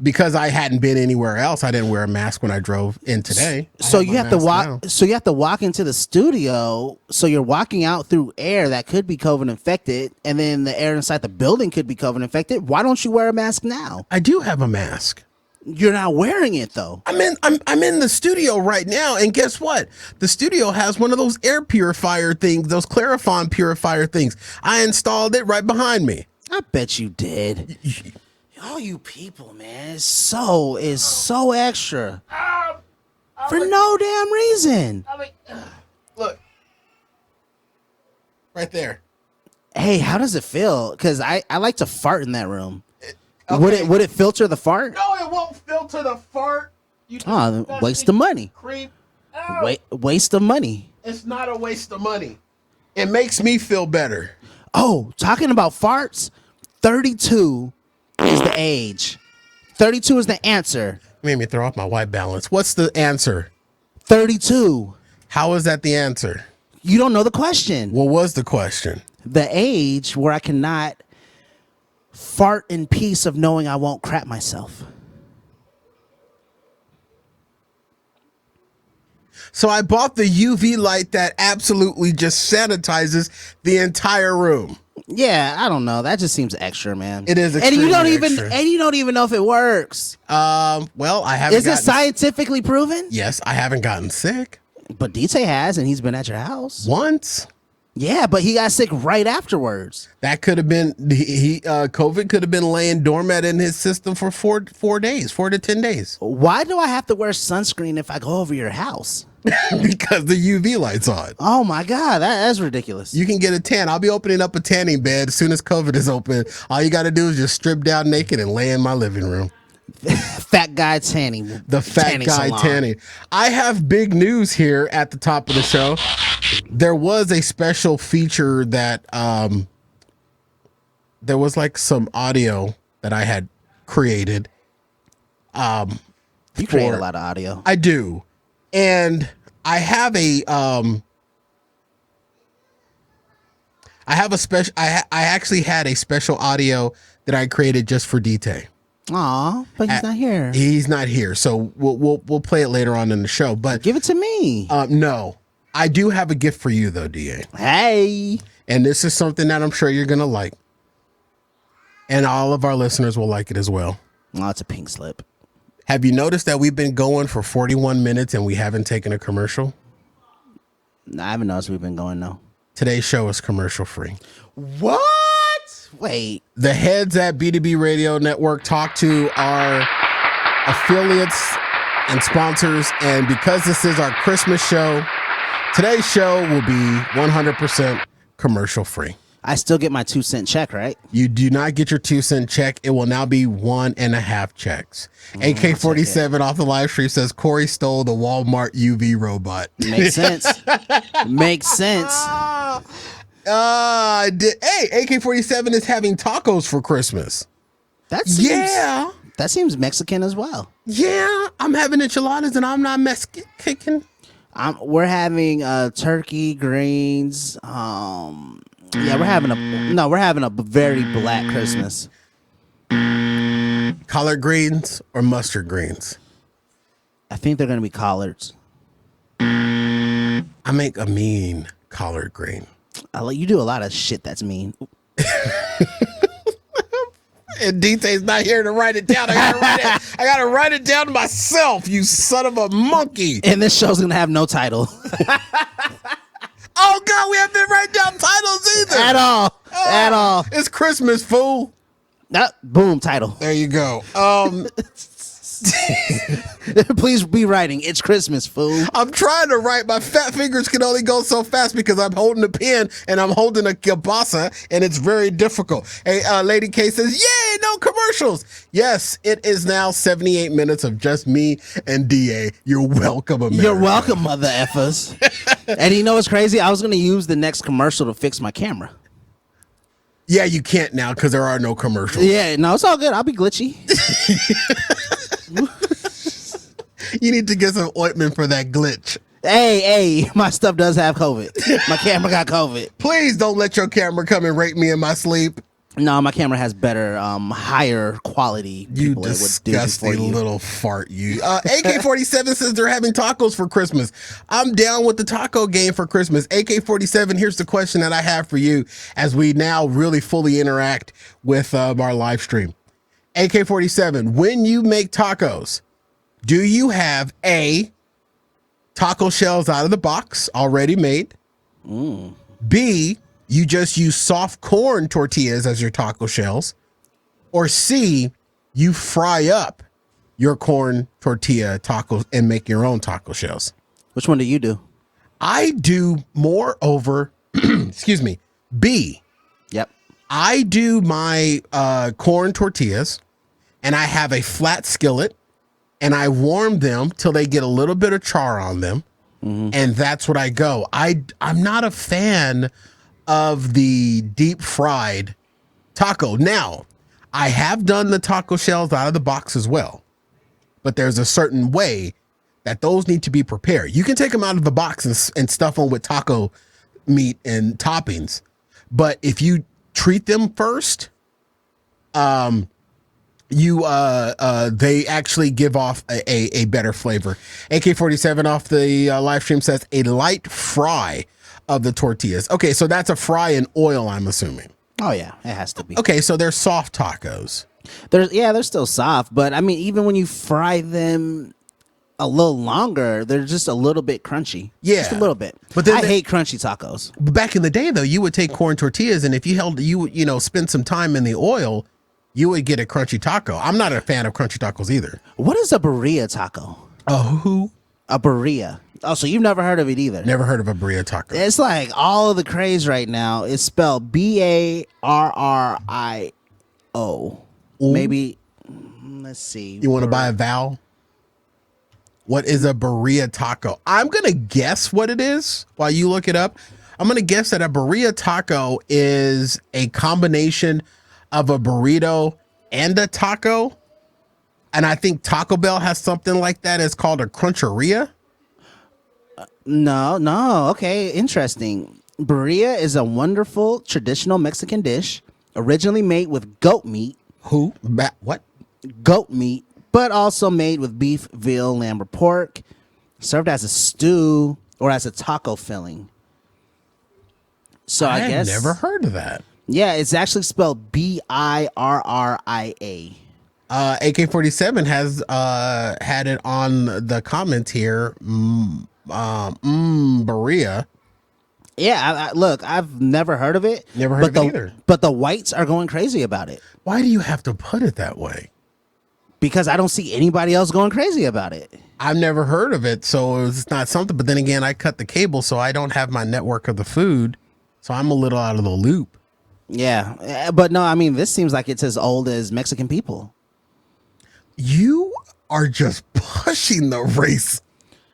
because I hadn't been anywhere else. I didn't wear a mask when I drove in today. So you have to walk. Now. So you have to walk into the studio. So you're walking out through air that could be COVID infected, and then the air inside the building could be COVID infected. Why don't you wear a mask now? I do have a mask. You're not wearing it though. I'm in the studio right now, and guess what? The studio has one of those air purifier things, those Clarifon purifier things. I installed it right behind me. I bet you did. All you people, man, is so extra for no damn reason. Look, right there. Hey, how does it feel? Because I like to fart in that room. Okay. Would it filter the fart? No, it won't filter the fart. Waste of money. Creep. Waste of money. It's not a waste of money. It makes me feel better. Oh, talking about farts, 32 is the age. 32 is the answer. Made me throw off my white balance. What's the answer? 32. How is that the answer? You don't know the question. What was the question? The age where I cannot fart in peace of knowing I won't crap myself. So I bought the UV light that absolutely just sanitizes the entire room. Yeah, I don't know. That just seems extra, man. It is extremely extra. And you don't even know if it works. Well, I haven't. Is it scientifically proven? Yes, I haven't gotten sick. But DJ has, and he's been at your house once. Yeah, but he got sick right afterwards. That could have been COVID could have been laying dormant in his system for 4 days, 4 to 10 days. Why do I have to wear sunscreen if I go over your house? Because the UV light's on. Oh my God, that's ridiculous. You can get a tan. I'll be opening up a tanning bed as soon as COVID is open. All you got to do is just strip down naked and lay in my living room. Fat guy tanning. The fat guy salon. tanning. I have big news here at the top of the show. There was a special feature that there was like some audio that I had created. You create a lot of audio. I do. And I have a special I actually had a special audio that I created just for DT. Aw, but he's not here. He's not here, so we'll play it later on in the show. But Give it to me. No, I do have a gift for you though, DA. Hey, and this is something that I'm sure you're gonna like, and all of our listeners will like it as well. Oh, it's a pink slip. Have you noticed that we've been going for 41 minutes and we haven't taken a commercial? No, I haven't noticed we've been going, no. Today's show is commercial free. What? Wait. The heads at B2B Radio Network talk to our affiliates and sponsors, and because this is our Christmas show, today's show will be 100% commercial free. I still get my 2-cent check, right? You do not get your 2-cent check. It will now be 1.5 checks. AK-47 off the live stream says Corey stole the Walmart UV robot. Makes sense. Makes sense. Hey, AK-47 is having tacos for Christmas. That seems Mexican as well. Yeah, I'm having enchiladas and I'm not Mexican. We're having turkey, greens. Yeah, we're having a very black Christmas. Collard greens or mustard greens? I think they're gonna be collards. I make a mean collard green. You do a lot of shit that's mean. And DT's not here to write it down. I gotta write it down myself, you son of a monkey. And this show's gonna have no title. Oh God, we haven't written down titles either. At all. It's Christmas, fool. Boom, title. There you go. Please be writing. It's Christmas, fool. I'm trying to write. My fat fingers can only go so fast because I'm holding a pen and I'm holding a kielbasa, and it's very difficult. Hey, Lady K says, yay, no commercials. Yes, it is now 78 minutes of just me and DA. You're welcome, America. You're welcome, mother effers. And you know what's crazy? I was going to use the next commercial to fix my camera. Yeah, you can't now because there are no commercials. Yeah, no, it's all good. I'll be glitchy. You need to get some ointment for that glitch. Hey, my stuff does have COVID. My camera got COVID. Please don't let your camera come and rape me in my sleep. No, my camera has better, higher quality. You disgusting little fart, you. AK-47 says they're having tacos for Christmas. I'm down with the taco game for Christmas. AK-47, here's the question that I have for you as we now really fully interact with our live stream. AK-47, when you make tacos, do you have A, taco shells out of the box already made? B, you just use soft corn tortillas as your taco shells? Or C, you fry up your corn tortilla tacos and make your own taco shells? Which one do you do? I do more over, excuse me, B. Yep. I do my corn tortillas and I have a flat skillet and I warm them till they get a little bit of char on them. And that's what I go. I'm not a fan of the deep fried taco. Now, I have done the taco shells out of the box as well, but there's a certain way that those need to be prepared. You can take them out of the box and stuff them with taco meat and toppings, but if you treat them first, they actually give off a better flavor. AK-47 off the live stream says a light fry of the tortillas. Okay, so that's a fry in oil, I'm assuming. Oh yeah, it has to be. Okay, so they're soft tacos. They're still soft, but I mean, even when you fry them, a little longer, they're just a little bit crunchy. Yeah. Just a little bit. But then I hate crunchy tacos. Back in the day, though, you would take corn tortillas, and if you spend some time in the oil, you would get a crunchy taco. I'm not a fan of crunchy tacos either. What is a Berea taco? Who? A Berea. Oh, so you've never heard of it either? Never heard of a Berea taco. It's like all of the craze right now. It's spelled Barrio. Maybe, let's see. You want to buy a vowel? What is a Berea taco? I'm going to guess what it is while you look it up. I'm going to guess that a Berea taco is a combination of a burrito and a taco. And I think Taco Bell has something like that. It's called a cruncheria. No. Okay, interesting. Berea is a wonderful traditional Mexican dish originally made with goat meat. What? Goat meat, but also made with beef, veal, lamb, or pork, served as a stew or as a taco filling. So I guess never heard of that. Yeah, it's actually spelled Birria. AK-47 has had it on the comments here. Berea. Yeah, look, I've never heard of it. Never heard of it either. But the whites are going crazy about it. Why do you have to put it that way? Because I don't see anybody else going crazy about it. I've never heard of it, so it's not something. But then again, I cut the cable, so I don't have my network of the food. So I'm a little out of the loop. Yeah, but no, I mean, this seems like it's as old as Mexican people. You are just pushing the race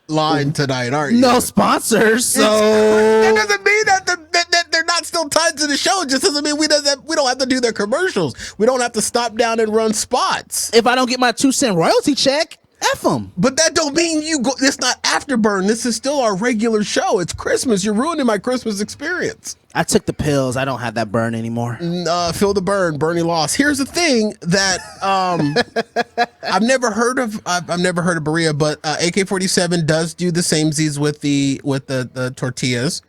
line tonight, aren't you? No sponsors, so that doesn't mean that they're not still tied to the show. It just doesn't mean we don't have to do their commercials. We don't have to stop down and run spots. If I don't get my 2-cent royalty check, F them. But that don't mean you go. It's not Afterburn. This is still our regular show. It's Christmas. You're ruining my Christmas experience. I took the pills. I don't have that burn anymore. Feel the burn. Bernie lost. Here's the thing that I've never heard of. I've never heard of Berea, but AK-47 does do the samesies with the tortillas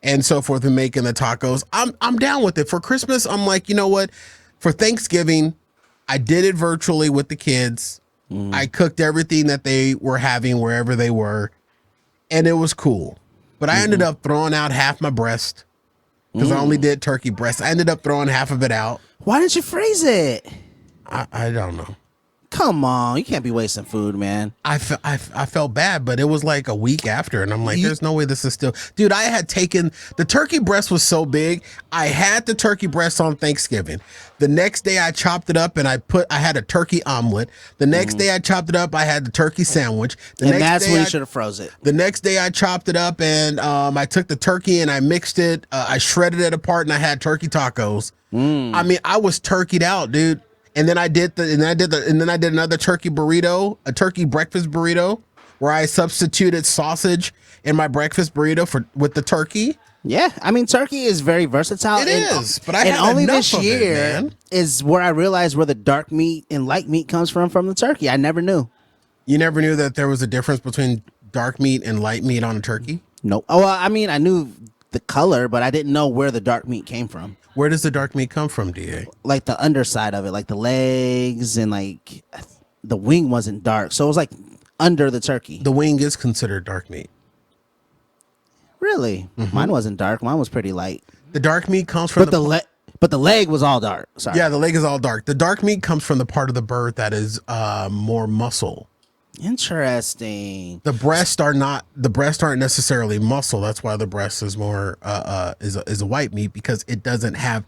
and so forth, and making the tacos. I'm down with it. For Christmas, I'm like, you know what? For Thanksgiving, I did it virtually with the kids. I cooked everything that they were having wherever they were, and it was cool. But I ended up throwing out half my breast because I only did turkey breast. I ended up throwing half of it out. Why didn't you freeze it? I don't know. Come on, you can't be wasting food, man. I felt bad, but it was like a week after, and I'm like, there's no way this is still... Dude, I had taken... The turkey breast was so big, I had the turkey breast on Thanksgiving. The next day, I chopped it up, and I had a turkey omelet. The next day, I chopped it up, I had the turkey sandwich. And that's when you should have froze it. The next day, I chopped it up, and I took the turkey, and I mixed it. I shredded it apart, and I had turkey tacos. I mean, I was turkeyed out, dude. And then I did another turkey burrito, a turkey breakfast burrito, where I substituted sausage in my breakfast burrito with the turkey. Yeah, I mean, turkey is very versatile. It is, but I had only enough this of year it, man. is where I realized where the dark meat and light meat comes from the turkey. I never knew. You never knew that there was a difference between dark meat and light meat on a turkey? Nope. Oh, well, I mean, I knew the color, but I didn't know where the dark meat came from. Where does the dark meat come from, DA? Like the underside of it, like the legs, and like the wing wasn't dark, so it was like under the turkey. The wing is considered dark meat. Really? Mine wasn't dark. Mine was pretty light. The dark meat comes from but the leg was all dark. Sorry. Yeah, the leg is all dark. The dark meat comes from the part of the bird that is more muscle. Interesting. The breasts aren't necessarily muscle. That's why the breast is more is a white meat, because it doesn't have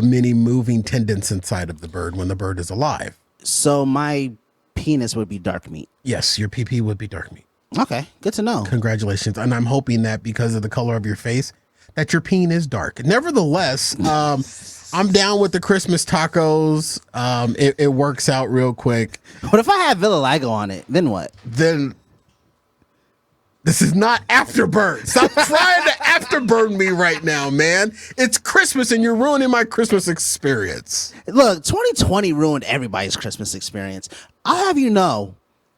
many moving tendons inside of the bird when the bird is alive. So my penis would be dark meat. Yes, your PP would be dark meat. Okay, good to know. Congratulations. And I'm hoping that because of the color of your face, that your peen is dark. Nevertheless, I'm down with the Christmas tacos. It works out real quick. What if I have vitiligo on it? Then what? Then this is not Afterburn. Stop trying to Afterburn me right now, man. It's Christmas and you're ruining my Christmas experience. Look, 2020 ruined everybody's Christmas experience. I'll have you know,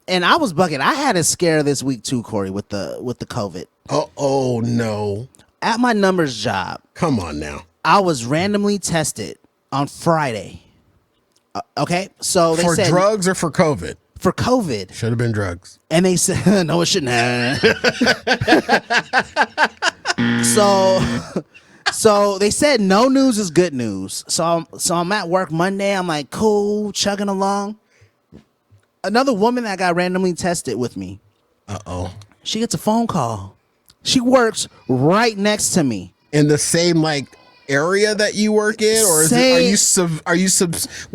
and I was bugging. I had a scare this week too, Corey, with the COVID. Oh no. At my numbers job. Come on now. I was randomly tested on Friday. Okay, so they for said drugs or for COVID? for COVID. Should have been drugs. And they said, no, it shouldn't have. So they said no news is good news. So I'm at work Monday. I'm like, cool, chugging along. Another woman that got randomly tested with me. Uh-oh. She gets a phone call. She works right next to me. In the same area that you work in, or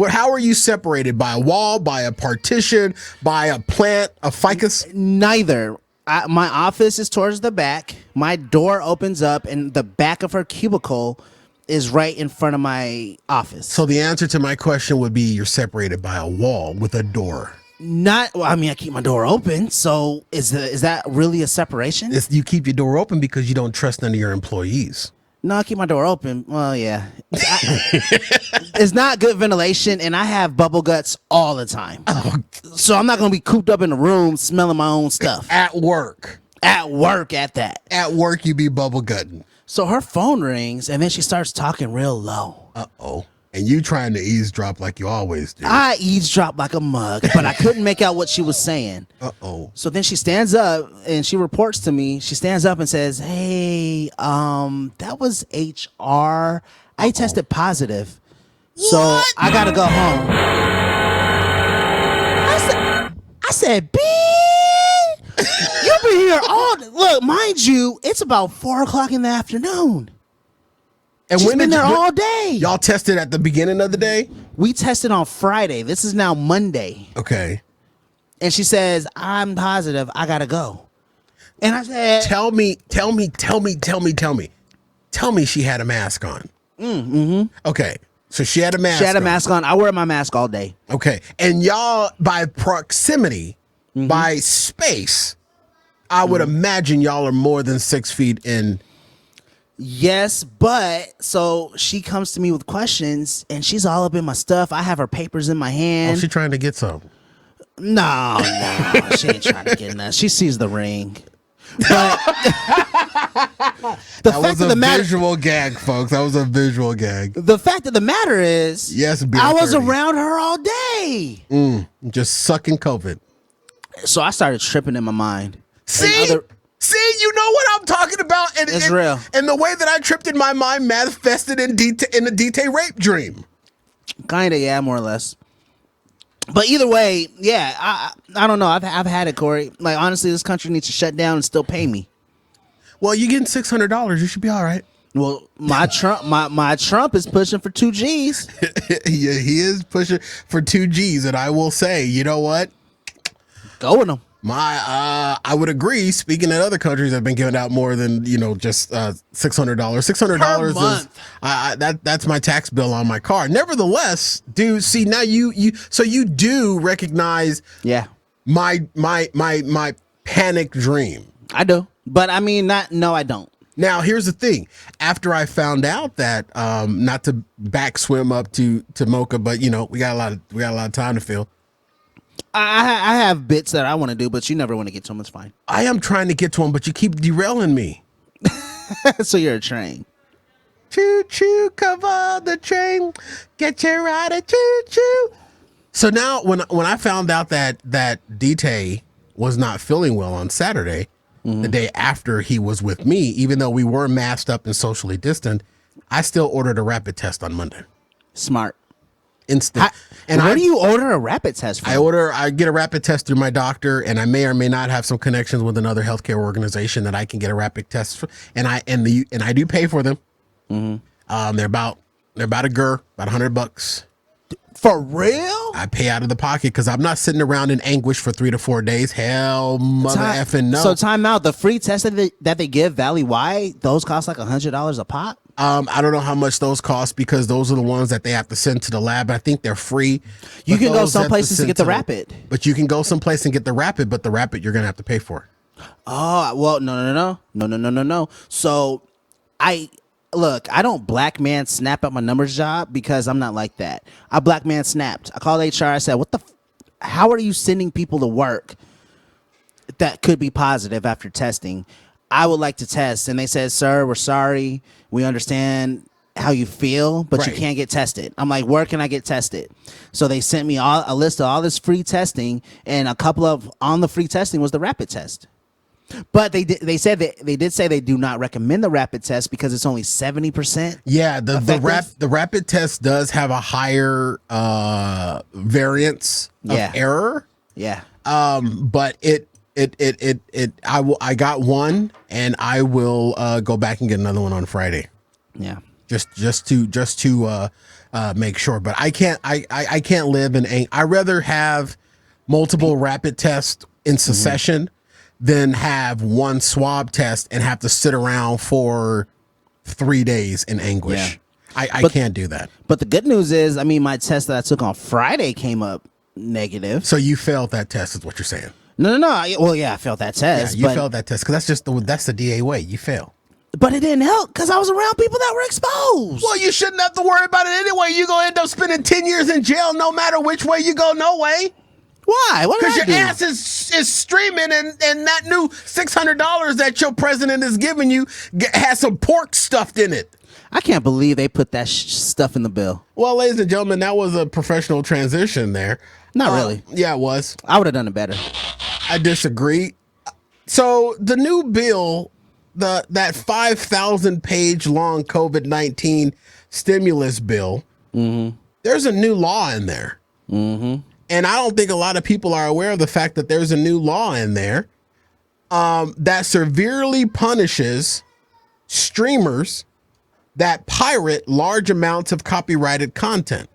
how are you separated? By a wall, by a partition, by a plant, a ficus? Neither. My office is towards the back. My door opens up, and the back of her cubicle is right in front of my office. So the answer to my question would be you're separated by a wall with a door. I keep my door open. So is that really a separation? You keep your door open because you don't trust none of your employees. No, I keep my door open. Well, yeah. It's not good ventilation, and I have bubble guts all the time. Oh. So I'm not going to be cooped up in a room smelling my own stuff. At work. At work, at that. At work, you be bubble gutting. So her phone rings, and then she starts talking real low. Uh-oh. And you trying to eavesdrop like you always do. I eavesdropped like a mug, but I couldn't make out what she was saying. Uh-oh. So then she stands up and she reports to me. She stands up and says, hey, that was HR. I tested positive. What? So I got to go home. I said, bitch, you've been here all day. Look, mind you, it's about 4 o'clock in the afternoon. And She's been there all day. Y'all tested at the beginning of the day? We tested on Friday. This is now Monday. Okay. And she says, I'm positive. I got to go. And I said, Tell me she had a mask on. Mm-hmm. Okay. So she had a mask on. She had a mask on. I wear my mask all day. Okay. And y'all, by proximity, by space, I would imagine y'all are more than 6 feet in. Yes, but so she comes to me with questions and she's all up in my stuff. I have her papers in my hand. Oh, she trying to get some. No, she ain't trying to get nothing. She sees the ring. But that was a visual gag, folks. That was a visual gag. The fact of the matter is, yes, I was around her all day. Just sucking COVID. So I started tripping in my mind. See, you know what I'm talking about? And, it's real. And the way that I tripped in my mind manifested in a DT rape dream. Kind of, yeah, more or less. But either way, yeah, I don't know. I've had it, Corey. Like, honestly, this country needs to shut down and still pay me. Well, you're getting $600. You should be all right. Well, my Trump is pushing for 2 G's. Yeah, he is pushing for 2 G's. And I will say, you know what? Go with them. I would agree. Speaking of other countries that have been giving out more than just $600. $600 is that's my tax bill on my car. Nevertheless, dude, see now you do recognize my panic dream. I do, but I mean I don't. Now here's the thing. After I found out that not to back swim up to Mocha, but we got a lot of time to fill. I have bits that I want to do, but you never want to get to them. It's fine. I am trying to get to them, but you keep derailing me. So you're a train. Choo choo, cover the train, get your rider, choo choo. So now, when I found out that DT was not feeling well on Saturday, the day after he was with me, even though we were masked up and socially distant, I still ordered a rapid test on Monday. Smart. Instant. And where do you order a rapid test from? I get a rapid test through my doctor, and I may or may not have some connections with another healthcare organization that I can get a rapid test for, and I do pay for them. They're about about $100. For real? I pay out of the pocket because I'm not sitting around in anguish for 3 to 4 days. Hell, mother effing no. So time out. The free tests that they give valley-wide, those cost like $100 a pop? I don't know how much those cost because those are the ones that they have to send to the lab. I think they're free. You can go some places to get the rapid. But you can go someplace and get the rapid, but the rapid you're going to have to pay for. Oh, well, no. So I don't black man snap at my numbers job because I'm not like that. I black man snapped. I called HR. I said, how are you sending people to work that could be positive after testing? I would like to test. And they said, sir, we're sorry. We understand. how you feel, but you Right. can't get tested. I'm like, where can I get tested? So they sent me a list of all this free testing, and a couple of on the free testing was the rapid test. But they did say they do not recommend the rapid test because it's only 70%. Yeah, the effective. rapid test does have a higher variance of error. Yeah. But I got one, and I will go back and get another one on Friday. Yeah. Just to make sure. But I can't live in I rather have multiple rapid tests in succession than have one swab test and have to sit around for 3 days in anguish. Yeah. I can't do that. But the good news is, I mean, my test that I took on Friday came up negative. So you failed that test, is what you're saying? No. Well, yeah, I failed that test. Yeah, you failed that test because that's the DA way. You fail. But it didn't help because I was around people that were exposed. Well, you shouldn't have to worry about it anyway. You're going to end up spending 10 years in jail no matter which way you go, no way. Why? What did I do? Because your ass is streaming, and that new $600 that your president is giving you has some pork stuffed in it. I can't believe they put that stuff in the bill. Well, ladies and gentlemen, that was a professional transition there. Not really. Yeah, it was. I would have done it better. I disagree. So the new bill, that 5,000 page long COVID-19 stimulus bill, there's a new law in there. And I don't think a lot of people are aware of the fact that there's a new law in there that severely punishes streamers that pirate large amounts of copyrighted content.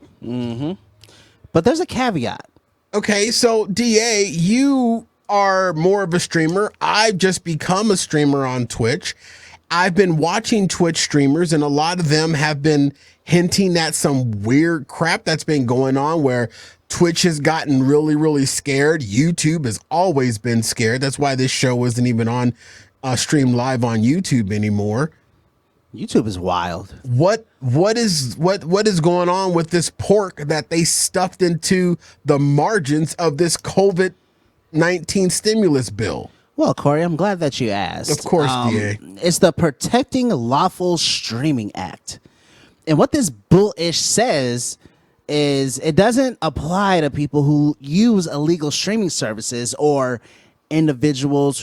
But there's a caveat. Okay, so DA, you are more of a streamer. I've just become a streamer on Twitch. I've been watching Twitch streamers, and a lot of them have been hinting at some weird crap that's been going on where Twitch has gotten really, really scared. YouTube has always been scared. That's why this show isn't even on stream live on YouTube anymore. YouTube is wild. What is going on with this pork that they stuffed into the margins of this COVID-19 stimulus bill? Well, Corey, I'm glad that you asked. Of course, DA. It's the Protecting Lawful Streaming Act. And what this bullish says is it doesn't apply to people who use illegal streaming services or individuals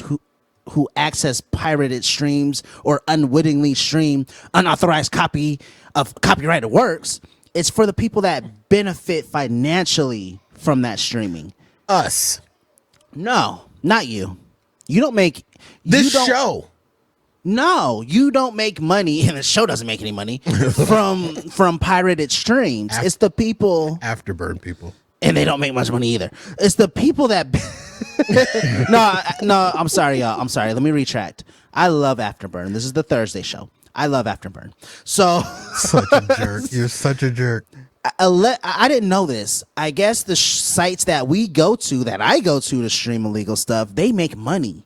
who access pirated streams or unwittingly stream unauthorized copy of copyrighted works. It's for the people that benefit financially from that streaming. Us. No, not you. You don't make this show. No, you don't make money, and the show doesn't make any money from pirated streams. It's the people Afterburn people. And they don't make much money either. It's the people that No, I'm sorry, y'all. I'm sorry. Let me retract. I love Afterburn. This is the Thursday show. I love Afterburn. So such a jerk. You're such a jerk. I didn't know this. I guess the sites that I go to stream illegal stuff, they make money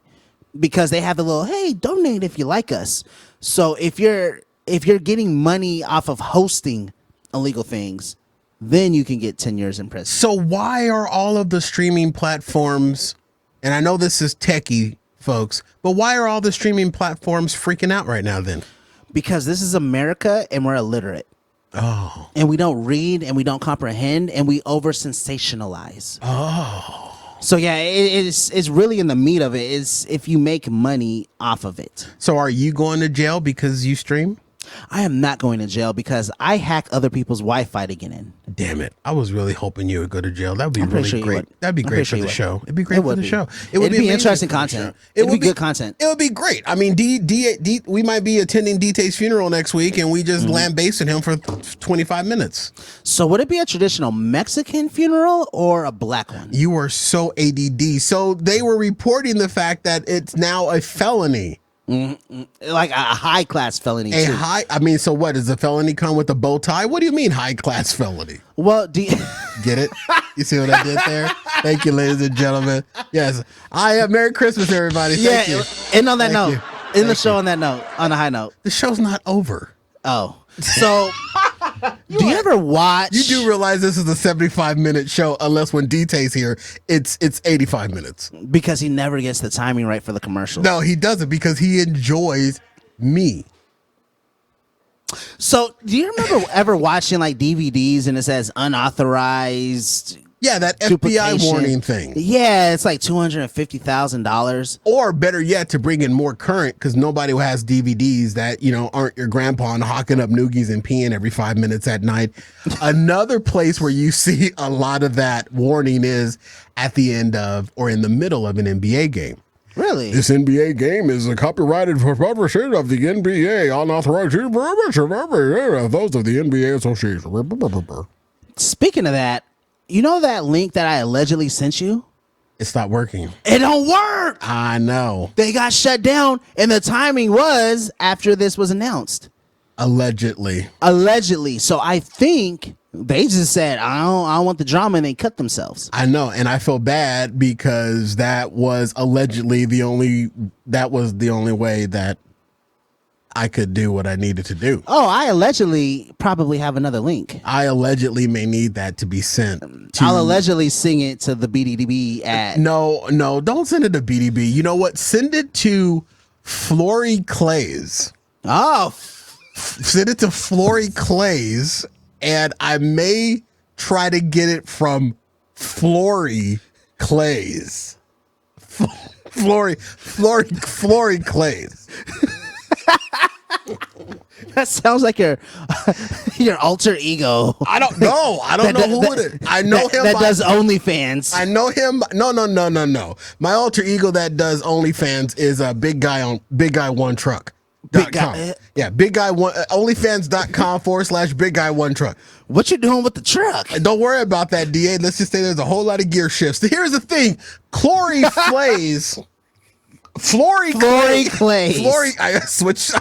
because they have the little, hey, donate if you like us. So if you're getting money off of hosting illegal things, then you can get 10 years in prison. So why are all of the streaming platforms, and I know this is techie, folks, but why are all the streaming platforms freaking out right now then? Because this is America and we're illiterate. Oh. And we don't read and we don't comprehend and we over sensationalize. Oh. So yeah, it's really in the meat of it is if you make money off of it. So are you going to jail because you stream? I am not going to jail because I hack other people's Wi-Fi to get in. Damn it. I was really hoping you would go to jail. That would be really great. That'd be great for the show. It'd be great for the show. It would be interesting content. It would be good content. It would be great. I mean, we might be attending DT's funeral next week and we just lambasted him for 25 minutes. So would it be a traditional Mexican funeral or a black one? You are so ADD. So they were reporting the fact that it's now a felony. Like a high class felony. I mean, so what does the felony come with a bow tie? What do you mean high class felony? Well, get it? You see what I did there? Thank you, ladies and gentlemen. Yes, Merry Christmas, everybody. Thank you. And on that note, in the show, on that note, on a high note, the show's not over. Oh, so do you ever watch? You do realize this is a 75-minute show, unless when DT's here, it's 85 minutes. Because he never gets the timing right for the commercials. No, he doesn't because he enjoys me. So, do you remember ever watching like DVDs and it says unauthorized? Yeah, that FBI duplication? warning thing. Yeah, it's like $250,000. Or better yet, to bring in more current, because nobody who has DVDs that, aren't your grandpa and hawking up noogies and peeing every 5 minutes at night. Another place where you see a lot of that warning is at the end of or in the middle of an NBA game. Really? This NBA game is copyrighted for publishing of the NBA, unauthorized use of those of the NBA Association. Speaking of that, you know that link that I allegedly sent you? It's not working. It don't work. I know. They got shut down, and the timing was after this was announced. Allegedly. So I think they just said, I don't want the drama, and they cut themselves. I know, and I feel bad because that was allegedly the only way that I could do what I needed to do. Oh, I allegedly probably have another link. I allegedly may need that to be sent. I'll allegedly sing it to the BDDB at... No, don't send it to BDB. You know what? Send it to Flory Klaze. Oh. Send it to Flory Klaze, and I may try to get it from Flory Klaze. Flory Klaze. That sounds like your alter ego. I don't know. I don't know who it is. I know him. That does OnlyFans. I know him. No. My alter ego that does OnlyFans is a big guy on Big Guy One Truck. Yeah, Big Guy One OnlyFans.com/Big Guy One Truck. What you doing with the truck? Don't worry about that, DA. Let's just say there's a whole lot of gear shifts. So here's the thing: Flory Klaze. Flory Klaze. I switched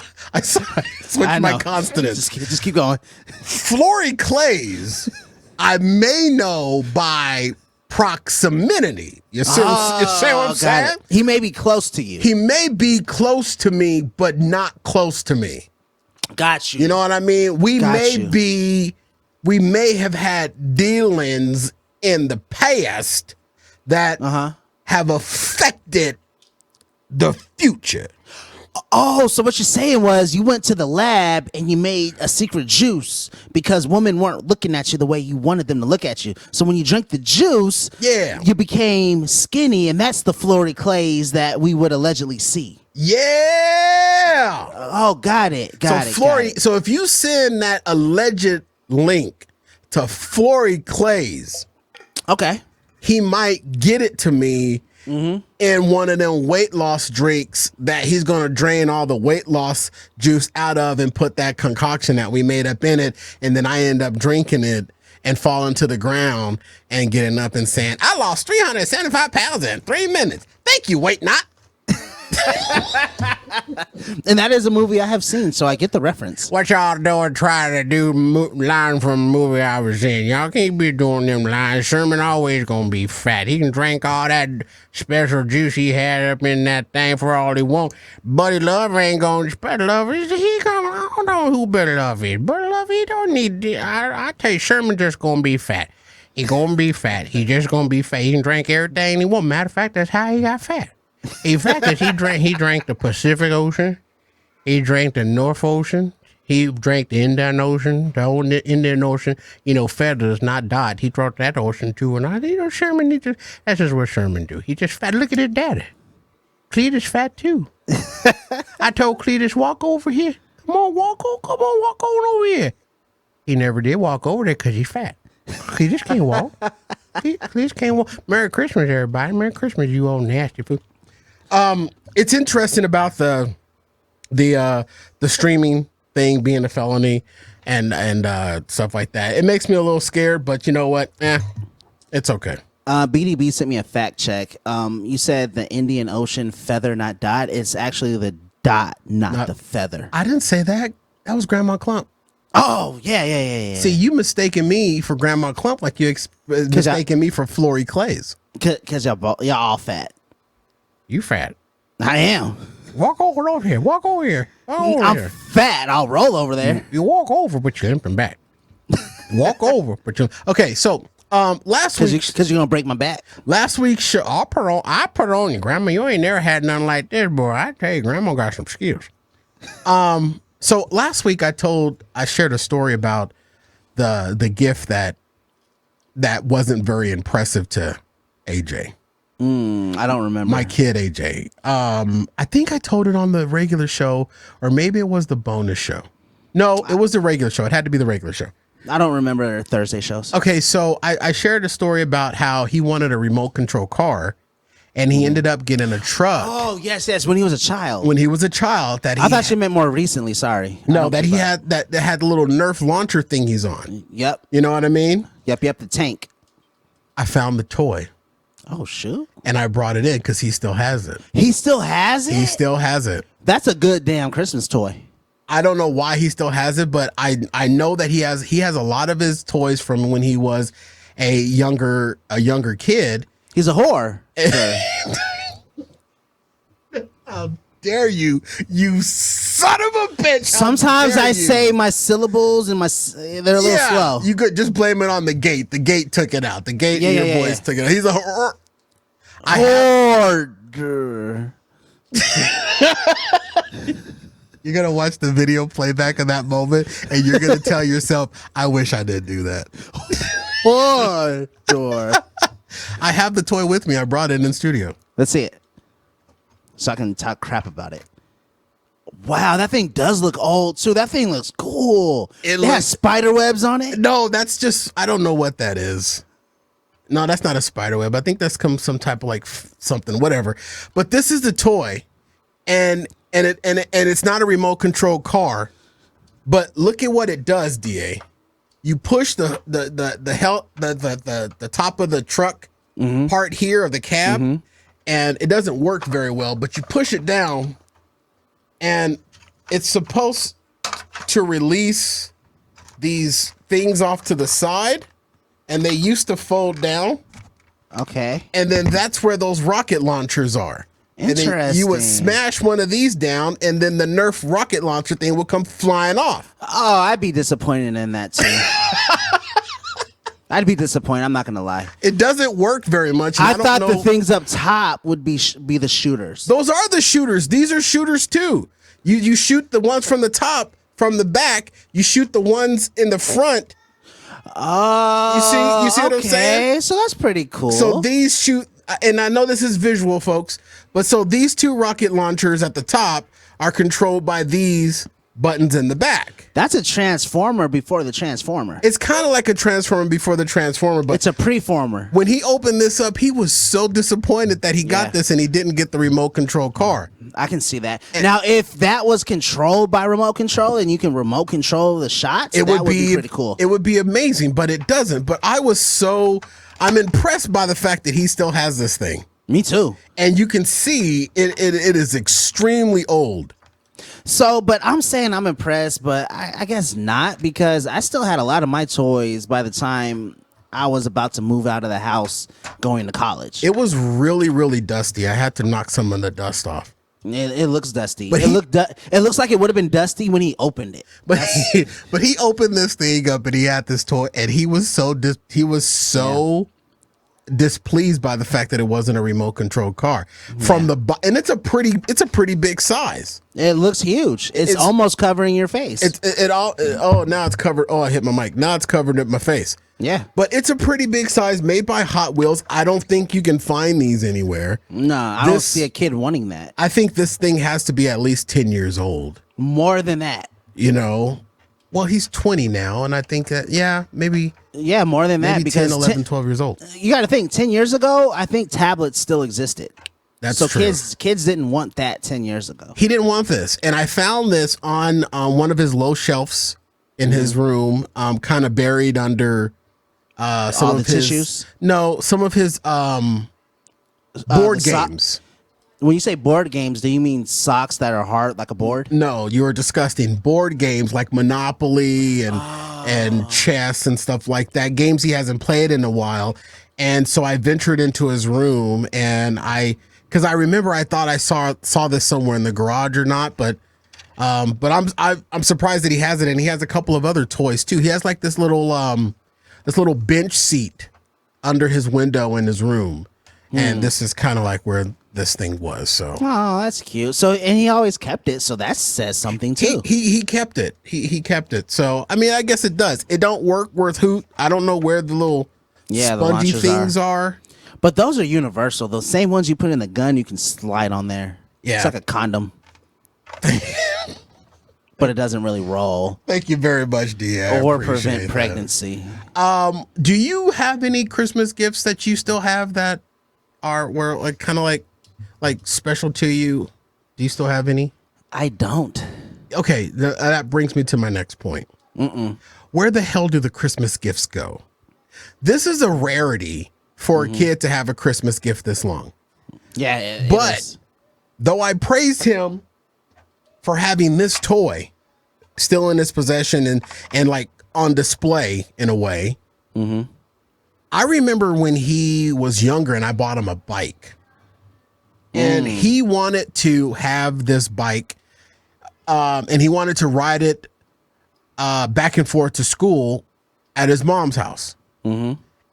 my consonants. Just keep going. Flory Klaze, I may know by proximity. You see what I'm saying? He may be close to you. He may be close to me, but not close to me. Got you. You know what I mean? We may have had dealings in the past that have affected the future. Oh, so what you're saying was you went to the lab and you made a secret juice because women weren't looking at you the way you wanted them to look at you. So when you drank the juice, you became skinny, and that's the Flory Klaze that we would allegedly see. Yeah. Oh, got it. So if you send that alleged link to Flory Klaze, okay, he might get it to me in one of them weight loss drinks that he's going to drain all the weight loss juice out of and put that concoction that we made up in it. And then I end up drinking it and falling to the ground and getting up and saying, I lost 375 pounds in 3 minutes. Thank you, Weight Not. And that is a movie I have seen, so I get the reference. What y'all doing trying to do line from a movie I was in? Y'all can't be doing them lines. Sherman always gonna be fat. He can drink all that special juice he had up in that thing for all he want. Buddy Love ain't gonna... Buddy Love, I don't know who Buddy Love is. Buddy Love, he don't need... I tell you, Sherman just gonna be fat. He gonna be fat. He just gonna be fat. He can drink everything he want. Matter of fact, that's how he got fat. In fact, he drank the Pacific Ocean, he drank the North Ocean, he drank the Indian Ocean, the old Indian Ocean. You know, feathers, not dot. He drank that ocean too. And Sherman, that's just what Sherman do. He just fat. Look at his daddy. Cletus fat too. I told Cletus, walk over here. Come on, walk on over here. He never did walk over there because he's fat. Cletus can't walk. Cletus can't walk. Merry Christmas, everybody. Merry Christmas, you old nasty fool. It's interesting about the streaming thing being a felony and stuff like that. It makes me a little scared, but you know what? It's okay. BDB sent me a fact check. You said the Indian Ocean feather, not dot. It's actually the dot, not the feather. I didn't say that. That was Grandma Clump. Oh, yeah. See, you mistaken me for Grandma Clump like you mistaken me for Flory Klaze. Because y'all all fat. You fat. I am. Walk over here. Walk over here. I'm fat. I'll roll over there. You walk over, but you're limping back. Walk over, but you... Okay, so last week... Because you're going to break my back. Last week's show, I put on you, Grandma. You ain't never had nothing like this, boy. I tell you, Grandma got some skills. So last week I shared a story about the gift that wasn't very impressive to AJ. I don't remember. My kid AJ. I think I told it on the regular show, or maybe it was the bonus show. No, it was the regular show. It had to be the regular show. I don't remember Thursday shows. Okay, so I shared a story about how he wanted a remote control car, and he ended up getting a truck. Oh, yes, when he was a child. When he was a child, I thought you meant more recently. Sorry. No, that he had that had the little Nerf launcher thing he's on. Yep. You know what I mean? Yep. The tank. I found the toy. Oh, shoot. And I brought it in because he still has it. He still has it? He still has it. That's a good damn Christmas toy. I don't know why he still has it, but I know that he has a lot of his toys from when he was a younger kid. He's a whore. How dare you son of a bitch. Sometimes I say my syllables and they're a little slow. You could just blame it on the gate. The gate took it out. The gate and your voice took it out. He's a hoarder. You're going to watch the video playback of that moment, and you're going to tell yourself, I wish I didn't do that. Hoarder. I have the toy with me. I brought it in studio. Let's see it, so I can talk crap about it. Wow, that thing does look old too. That thing looks cool. It has spider webs on it. No, that's just, I don't know what that is. No, that's not a spider web. I think that's some type of like something, whatever. But this is the toy, and it's not a remote control car. But look at what it does, DA. You push the top of the truck part here of the cab, and it doesn't work very well. But you push it down, and it's supposed to release these things off to the side, and they used to fold down. Okay. And then that's where those rocket launchers are. Interesting. And then you would smash one of these down, and then the Nerf rocket launcher thing would come flying off. Oh, I'd be disappointed in that too. I'd be disappointed. I'm not gonna lie. It doesn't work very much. I thought the things up top would be the shooters. Those are the shooters. These are shooters too. You shoot the ones from the top, from the back. You shoot the ones in the front. Oh, you see what I'm saying? So that's pretty cool. So these shoot, and I know this is visual, folks, but so these two rocket launchers at the top are controlled by these buttons in the back. That's a transformer before the transformer. It's kind of like a transformer before the transformer, but it's a preformer. When he opened this up, he was so disappointed that he got this and he didn't get the remote control car. I can see that. Now, if that was controlled by remote control and you can remote control the shots, that would be pretty cool. It would be amazing, but it doesn't. But I'm impressed by the fact that he still has this thing. Me too. And you can see it is extremely old. So, but I'm saying I'm impressed, but I guess not, because I still had a lot of my toys by the time I was about to move out of the house going to college. It was really, really dusty. I had to knock some of the dust off. It looks dusty. But it looks like it would have been dusty when he opened it. But he opened this thing up and he had this toy, and he was so displeased by the fact that it wasn't a remote control car and it's a pretty big size. It looks huge. It's almost covering your face. Now it's covered. Oh, I hit my mic. Now it's covered at my face. Yeah. But it's a pretty big size, made by Hot Wheels. I don't think you can find these anywhere. No, I don't see a kid wanting that. I think this thing has to be at least 10 years old. More than that. You know? Well, he's 20 now, and I think that, maybe... Yeah, more than that. Because 10, 11, 12 years old. You got to think, 10 years ago, I think tablets still existed. That's true. Kids didn't want that 10 years ago. He didn't want this. And I found this on one of his low shelves in his room, kind of buried under some of his tissues. No, some of his board games. When you say board games, do you mean socks that are hard like a board? No, you are disgusting. Board games like Monopoly and chess and stuff like that. Games he hasn't played in a while. And so I ventured into his room, and because I remember I thought I saw this somewhere in the garage or not, but I'm surprised that he has it, and he has a couple of other toys too. He has like this little bench seat under his window in his room, and this is kind of like where this thing was. So Oh, that's cute. So, and he always kept it, so that says something too. he kept it. He kept it. So I mean, I guess it does. It don't work worth hoot. I don't know where the little the spongy launchers things are. But those are universal. Those same ones you put in the gun, you can slide on there. Yeah. It's like a condom. But it doesn't really roll. Thank you very much, Dia. Or prevent pregnancy. Do you have any Christmas gifts that you still have that were like kind of like special to you? Do you still have any? I don't. Okay, that brings me to my next point. Where the hell do the Christmas gifts go? This is a rarity for a kid to have a Christmas gift this long. Yeah, but though I praised him for having this toy still in his possession and like on display in a way, I remember when he was younger and I bought him a bike. And he wanted to have this bike and he wanted to ride it back and forth to school at his mom's house.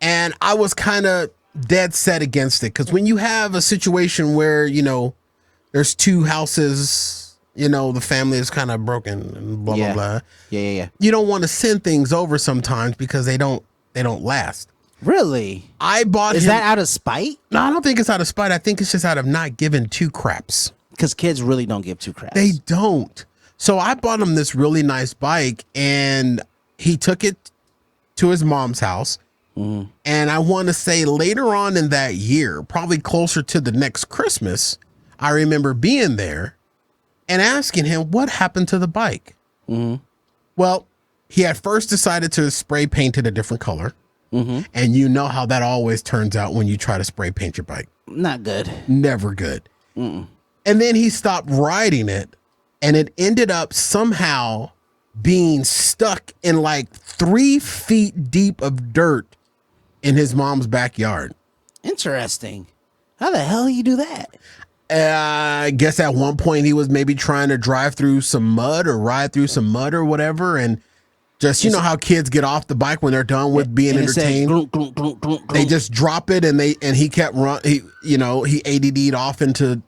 And I was kind of dead set against it because when you have a situation where, you know, there's two houses, you know, the family is kind of broken and blah, blah, blah. Yeah. You don't want to send things over sometimes because they don't last. Really? I bought Is him, that out of spite? No, I don't think it's out of spite. I think it's just out of not giving two craps. Because kids really don't give two craps. They don't. So I bought him this really nice bike and he took it to his mom's house. And I want to say later on in that year, probably closer to the next Christmas, I remember being there and asking him what happened to the bike. Well, he at first decided to spray paint it a different color. And you know how that always turns out when you try to spray paint your bike. Not good. Never good. And then he stopped riding it and it ended up somehow being stuck in like 3 feet deep of dirt in his mom's backyard. Interesting. How the hell you do that? I guess at one point he was maybe trying to drive through some mud or ride through some mud or whatever. And just, you know how kids get off the bike when they're done with being entertained. They just drop it and he kept he ADD'd off into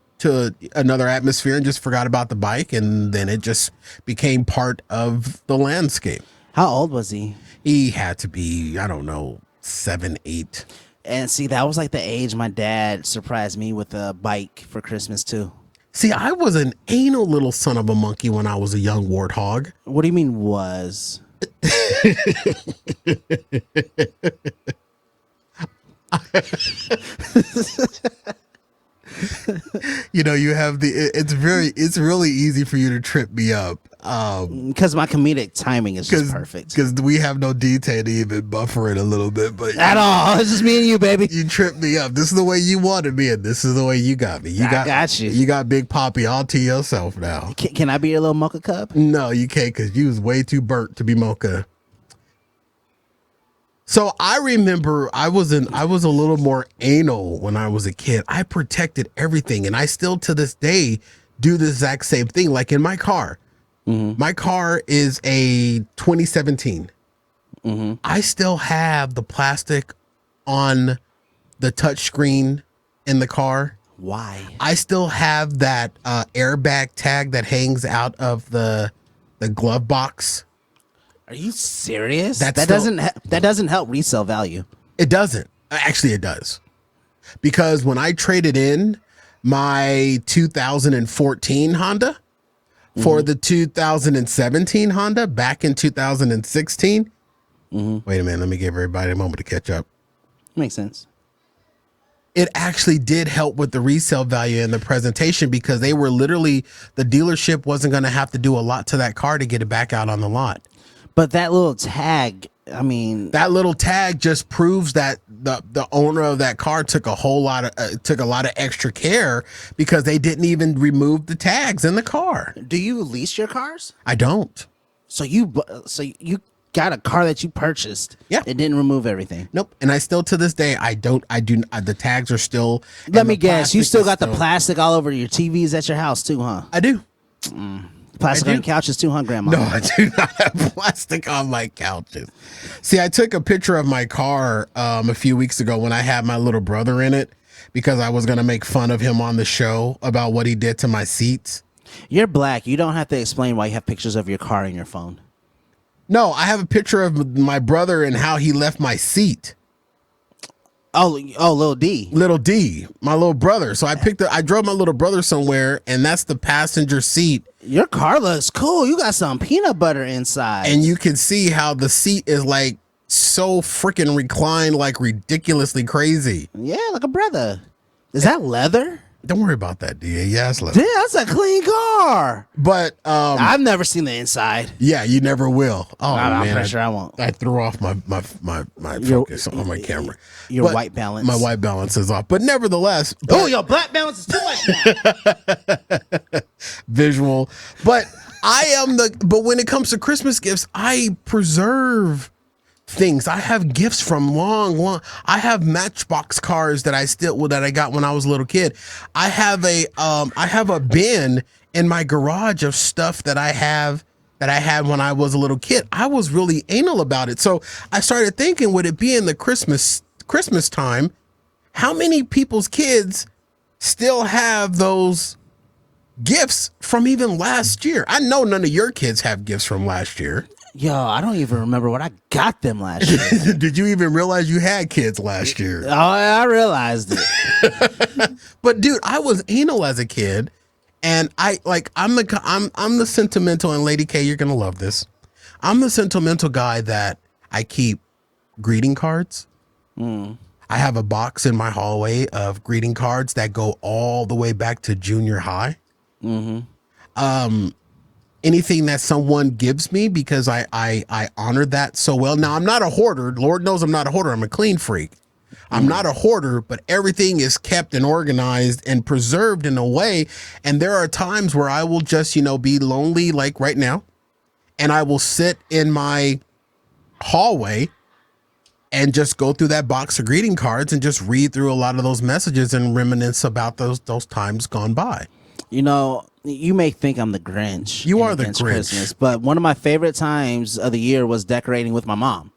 another atmosphere and just forgot about the bike. And then it just became part of the landscape. How old was he? He had to be, I don't know, 7, 8. And see, that was like the age my dad surprised me with a bike for Christmas too. See, I was an anal little son of a monkey when I was a young warthog. What do you mean was? You know, you have it's really easy for you to trip me up. Because my comedic timing is just perfect. Because we have no detail to even buffer it a little bit, but at all. It's just me and you, baby. You tripped me up. This is the way you wanted me, and this is the way you got me. I got you. You got Big Poppy all to yourself now. Can I be your little mocha cup? No, you can't, because you was way too burnt to be mocha. So I remember I was a little more anal when I was a kid. I protected everything, and I still to this day do the exact same thing. Like in my car. My car is a 2017. I still have the plastic on the touchscreen in the car. Why? I still have that airbag tag that hangs out of the glove box. Are you serious? That doesn't help resale value. It doesn't. Actually, it does. Because when I traded in my 2014 Honda for the 2017 Honda back in 2016. Wait a minute. Let me give everybody a moment to catch up. Makes sense. It actually did help with the resale value and the presentation because they were literally, the dealership wasn't going to have to do a lot to that car to get it back out on the lot. But that little tag, I mean, that little tag just proves that the owner of that car took a lot of extra care because they didn't even remove the tags in the car. Do you lease your cars? I don't. So you got a car that you purchased. Yeah. It didn't remove everything. Nope. And I still to this day the tags are still. Let me guess. You still got the plastic all over your TVs at your house too, huh? I do. Plastic on your couches too, huh, Grandma? No, I do not have plastic on my couches. See, I took a picture of my car a few weeks ago when I had my little brother in it. because I was going to make fun of him on the show about what he did to my seats. You're black. You don't have to explain why you have pictures of your car in your phone. No, I have a picture of my brother and how he left my seat. Oh, little D. Little D, my little brother. So I drove my little brother somewhere, and that's the passenger seat. Your car looks cool. You got some peanut butter inside. And you can see how the seat is like so freaking reclined, like ridiculously crazy. Yeah, like a brother. Is that leather? Don't worry about that, DA. Yeah, it's leather. Yeah, that's a clean car. But I've never seen the inside. Yeah, you never will. Oh I'm man, pretty sure I won't. I threw off my focus on my camera. Your white balance. My white balance is off. But nevertheless, your black balance is too much. Visual. But but when it comes to Christmas gifts, I preserve things. I have gifts from long. I have Matchbox cars that I got when I was a little kid. I have a bin in my garage of stuff that I had when I was a little kid. I was really anal about it. So I started thinking, would it be in the Christmas time? How many people's kids still have those gifts from even last year? I know none of your kids have gifts from last year. Yo, I don't even remember what I got them last year. Did you even realize you had kids last year? Oh, I realized it. But dude, I was anal as a kid, and I'm the sentimental, and Lady K, you're gonna love this. I'm the sentimental guy that I keep greeting cards. I have a box in my hallway of greeting cards that go all the way back to junior high. Anything that someone gives me, because I honor that so well. Now, I'm not a hoarder. Lord knows I'm not a hoarder. I'm a clean freak. I'm not a hoarder, but everything is kept and organized and preserved in a way. And there are times where I will just, be lonely, like right now, and I will sit in my hallway and just go through that box of greeting cards and just read through a lot of those messages and reminisce about those times gone by. You may think I'm the Grinch. You are the Grinch. Christmas, but one of my favorite times of the year was decorating with my mom.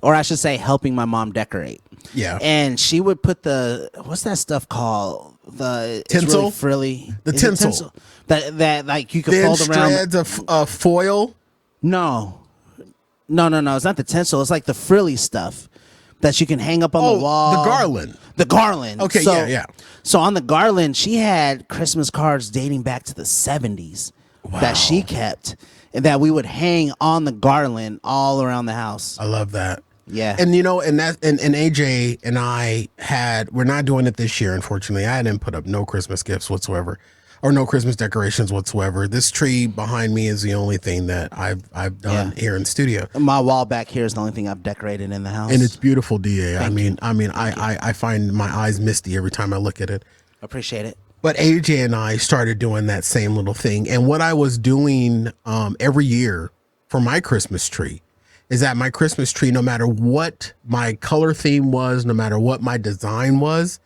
Or I should say helping my mom decorate. Yeah. And she would put what's that stuff cald? Tinsel? It's really frilly. The tinsel. That like you can Thin fold around. Strands of foil? No. It's not the tinsel. It's like the frilly stuff that you can hang up on the wall. The garland. Okay, yeah. So on the garland, she had Christmas cards dating back to the 70s that she kept, and that we would hang on the garland all around the house. I love that. Yeah. And and AJ and we're not doing it this year, unfortunately. I didn't put up no Christmas gifts whatsoever, or no Christmas decorations whatsoever. This tree behind me is the only thing that I've done here in studio. My wall back here is the only thing I've decorated in the house. And it's beautiful, DA. I find my eyes misty every time I look at it. Appreciate it. But AJ and I started doing that same little thing. And what I was doing every year for my Christmas tree is that my Christmas tree, no matter what my color theme was, no matter what my design was,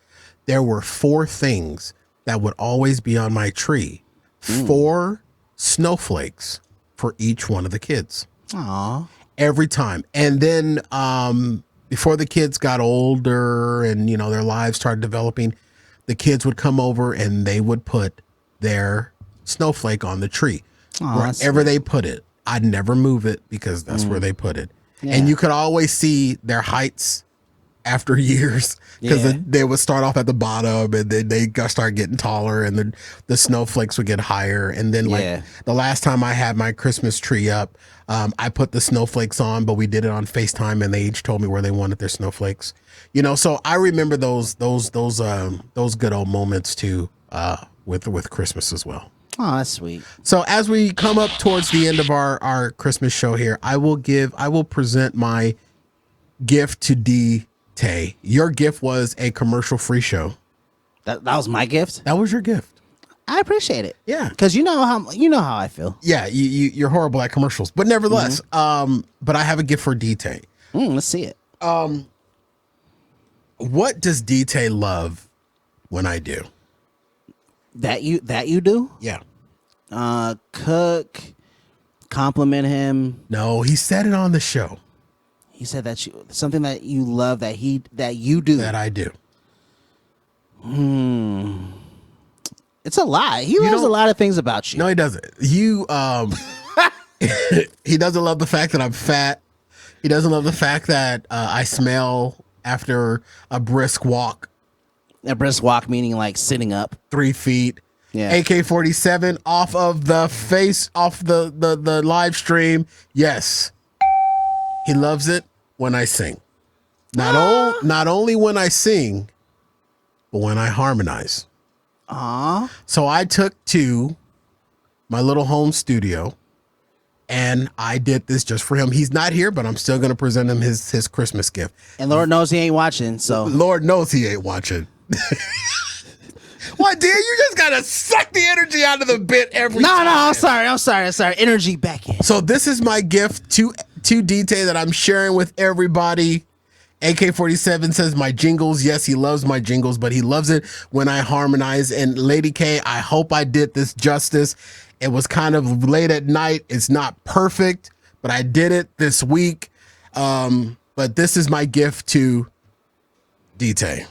there were 4 things that would always be on my tree. 4 snowflakes for each one of the kids. Aww. Every time. And then before the kids got older and, their lives started developing, the kids would come over and they would put their snowflake on the tree. Wherever they put it. I'd never move it because that's where they put it. Yeah. And you could always see their heights after years, because they would start off at the bottom and then they start getting taller, and then the snowflakes would get higher. And then the last time I had my Christmas tree up, I put the snowflakes on, but we did it on FaceTime, and they each told me where they wanted their snowflakes. So I remember those good old moments too, with Christmas as well. Oh, that's sweet. So as we come up towards the end of our Christmas show here, I will present my gift to D. Tay. Your gift was a commercial-free show. That was my gift? That was your gift. I appreciate it. Yeah. Because you know how I feel. Yeah, you're horrible at commercials. But nevertheless, but I have a gift for D. Tay. Let's see it. What does D. Tay love when I do? That you do? Yeah. Cook, compliment him. No, he said it on the show. He said that something that you love that you do. That I do. It's a lot. He loves a lot of things about you. No, he doesn't. You he doesn't love the fact that I'm fat. He doesn't love the fact that I smell after a brisk walk. A brisk walk meaning like sitting up 3 feet. Yeah. AK-47 off of the live stream. Yes. He loves it when I sing. Not only when I sing, but when I harmonize. So I took to my little home studio and I did this just for him. He's not here, but I'm still going to present him his Christmas gift. And Lord knows he ain't watching, so. Lord knows he ain't watching. What, dear? You just got to suck the energy out of the bit every time. No, I'm sorry. Energy back in. So this is my gift to DT that I'm sharing with everybody. AK-47 says my jingles. Yes, he loves my jingles, but he loves it when I harmonize. And Lady K, I hope I did this justice. It was kind of late at night. It's not perfect, but I did it this week. But this is my gift to DT.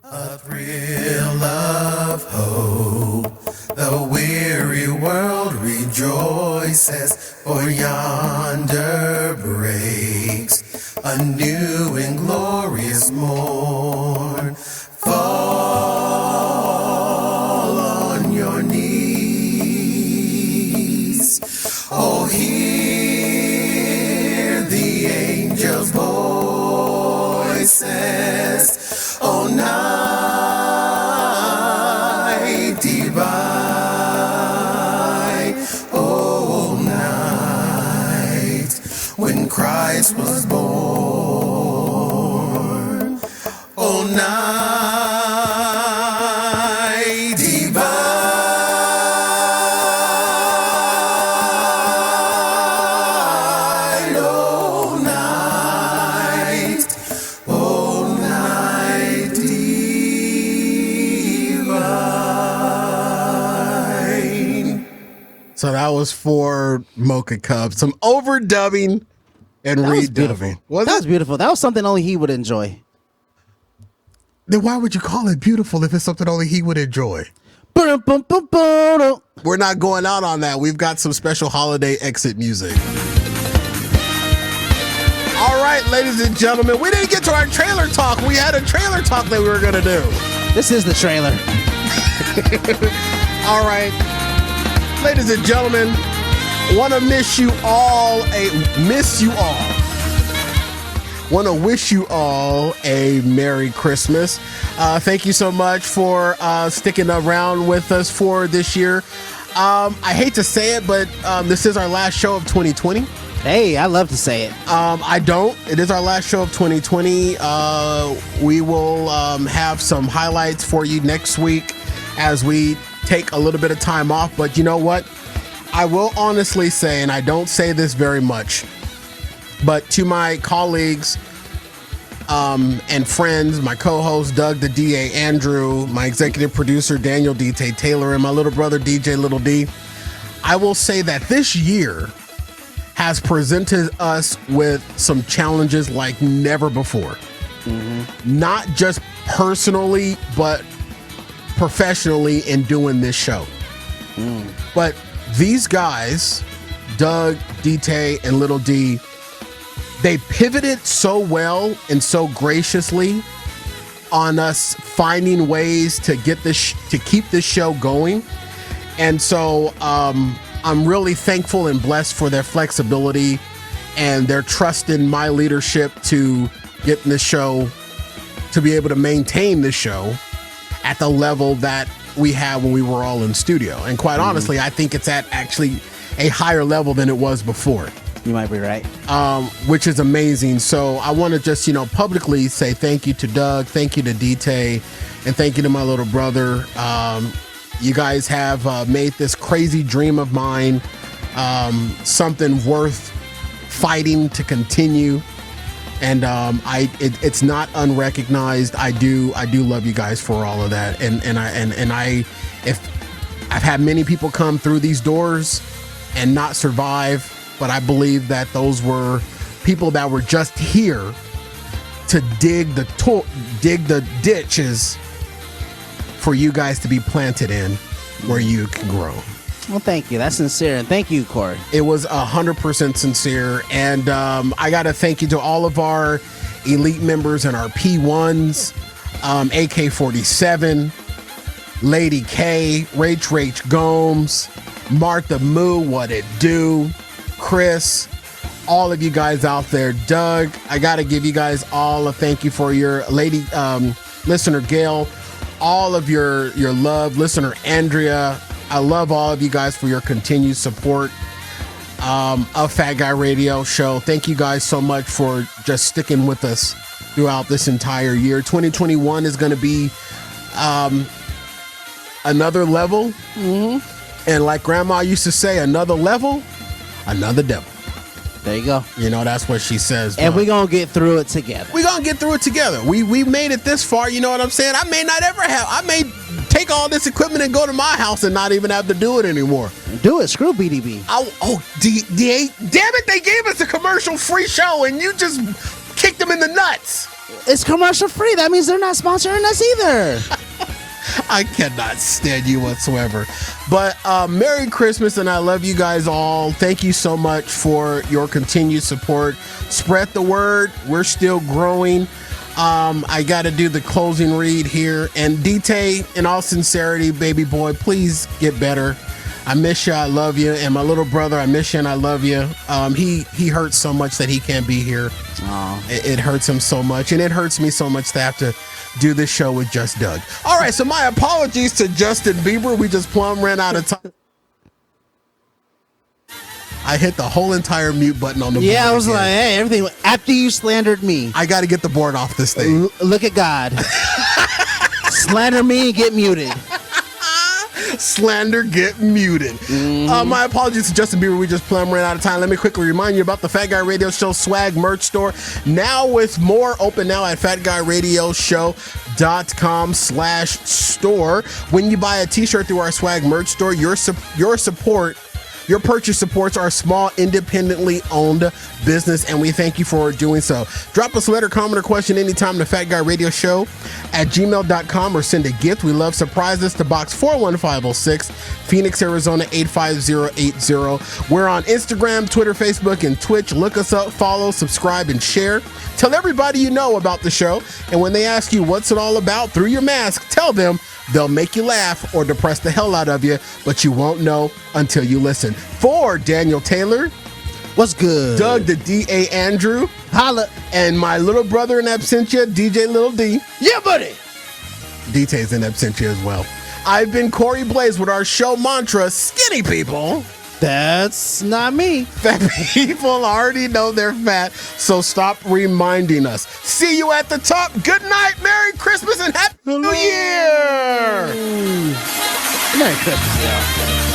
A thrill of hope, the weary world rejoices, for yonder breaks a new and glorious morn. Fall on your knees, oh, hear the angels' voices, oh, night divine, oh, night when Christ was born, oh, night divine, oh, night divine. So that was for Mocha Cup. Some overdubbing and redubbing. That was beautiful. That was something only he would enjoy. Then why would you call it beautiful if it's something only he would enjoy? We're not going out on that. We've got some special holiday exit music. All right, ladies and gentlemen, we didn't get to our trailer talk. We had a trailer talk that we were going to do. This is the trailer. All right. Ladies and gentlemen, want to wish you all a Merry Christmas. Thank you so much for sticking around with us for this year. I hate to say it, but this is our last show of 2020. Hey, I love to say it. I don't. It is our last show of 2020. We will have some highlights for you next week as we take a little bit of time off. But you know what? I will honestly say, and I don't say this very much, but to my colleagues and friends, my co-host Doug the DA Andrew, my executive producer Daniel DT Taylor, and my little brother DJ Little D, I will say that this year has presented us with some challenges like never before. Not just personally, but professionally in doing this show. But these guys, Doug, DT, and Little D, they pivoted so well and so graciously on us finding ways to get this to keep this show going. And so I'm really thankful and blessed for their flexibility and their trust in my leadership to get this show, to be able to maintain this show at the level that we had when we were all in studio. And quite honestly, I think it's at actually a higher level than it was before. You might be right. Which is amazing. So I want to just, publicly say thank you to Doug, thank you to DT, and thank you to my little brother. You guys have made this crazy dream of mine something worth fighting to continue. And it's not unrecognized. I do love you guys for all of that. And if I've had many people come through these doors and not survive, but I believe that those were people that were just here to dig the ditches for you guys to be planted in where you can grow. Well, thank you. That's sincere. And thank you, Corey. It was 100% sincere. And I got to thank you to all of our elite members and our P1s, AK-47, Lady K, Rach Gomes, Martha Moo, What It Do, Chris, all of you guys out there. Doug, I got to give you guys all a thank you for your lady listener Gail, all of your love. Listener Andrea, I love all of you guys for your continued support of Fat Guy Radio Show. Thank you guys so much for just sticking with us throughout this entire year. 2021 is going to be another level. Mm-hmm. And like Grandma used to say, another level, another devil. There you go. You know, that's what she says. And we're going to get through it together. We're going to get through it together. We made it this far, you know what I'm saying? I may take all this equipment and go to my house and not even have to do it anymore. Do it. Screw BDB. Damn it, they gave us a commercial-free show and you just kicked them in the nuts. It's commercial-free. That means they're not sponsoring us either. I cannot stand you whatsoever. But Merry Christmas, and I love you guys all. Thank you so much for your continued support. Spread the word. We're still growing. I got to do the closing read here. And DT, in all sincerity, baby boy, please get better. I miss you. I love you. And my little brother, I miss you and I love you. He hurts so much that he can't be here. It hurts him so much. And it hurts me so much to have to do this show with just Doug. All right, so my apologies to Justin Bieber. We just plumb ran out of time. I hit the whole entire mute button on the board. Yeah, I was like, hey, everything. After you slandered me. I got to get the board off this thing. Look at God. Slander me and get muted. Slander, get muted. Mm-hmm. My apologies to Justin Bieber. We just plumb ran out of time. Let me quickly remind you about the Fat Guy Radio Show swag merch store. Now with more, open now at fatguyradioshow.com/store. When you buy a t-shirt through our swag merch store, your purchase supports our small, independently owned business, and we thank you for doing so. Drop us a letter, comment, or question anytime to fatguyradioshow@gmail.com or send a gift. We love surprises to Box 41506, Phoenix, Arizona 85080. We're on Instagram, Twitter, Facebook, and Twitch. Look us up, follow, subscribe, and share. Tell everybody you know about the show, and when they ask you what's it all about through your mask, tell them. They'll make you laugh or depress the hell out of you, but you won't know until you listen. For Daniel Taylor, what's good? Doug the D.A. Andrew, holla, and my little brother in absentia, DJ Lil D. Yeah, buddy. DJ's in absentia as well. I've been Corey Blaze with our show mantra, Skinny People. That's not me. Fat people already know they're fat, so stop reminding us. See you at the top. Good night, Merry Christmas, and Happy New Year! Merry Christmas, y'all.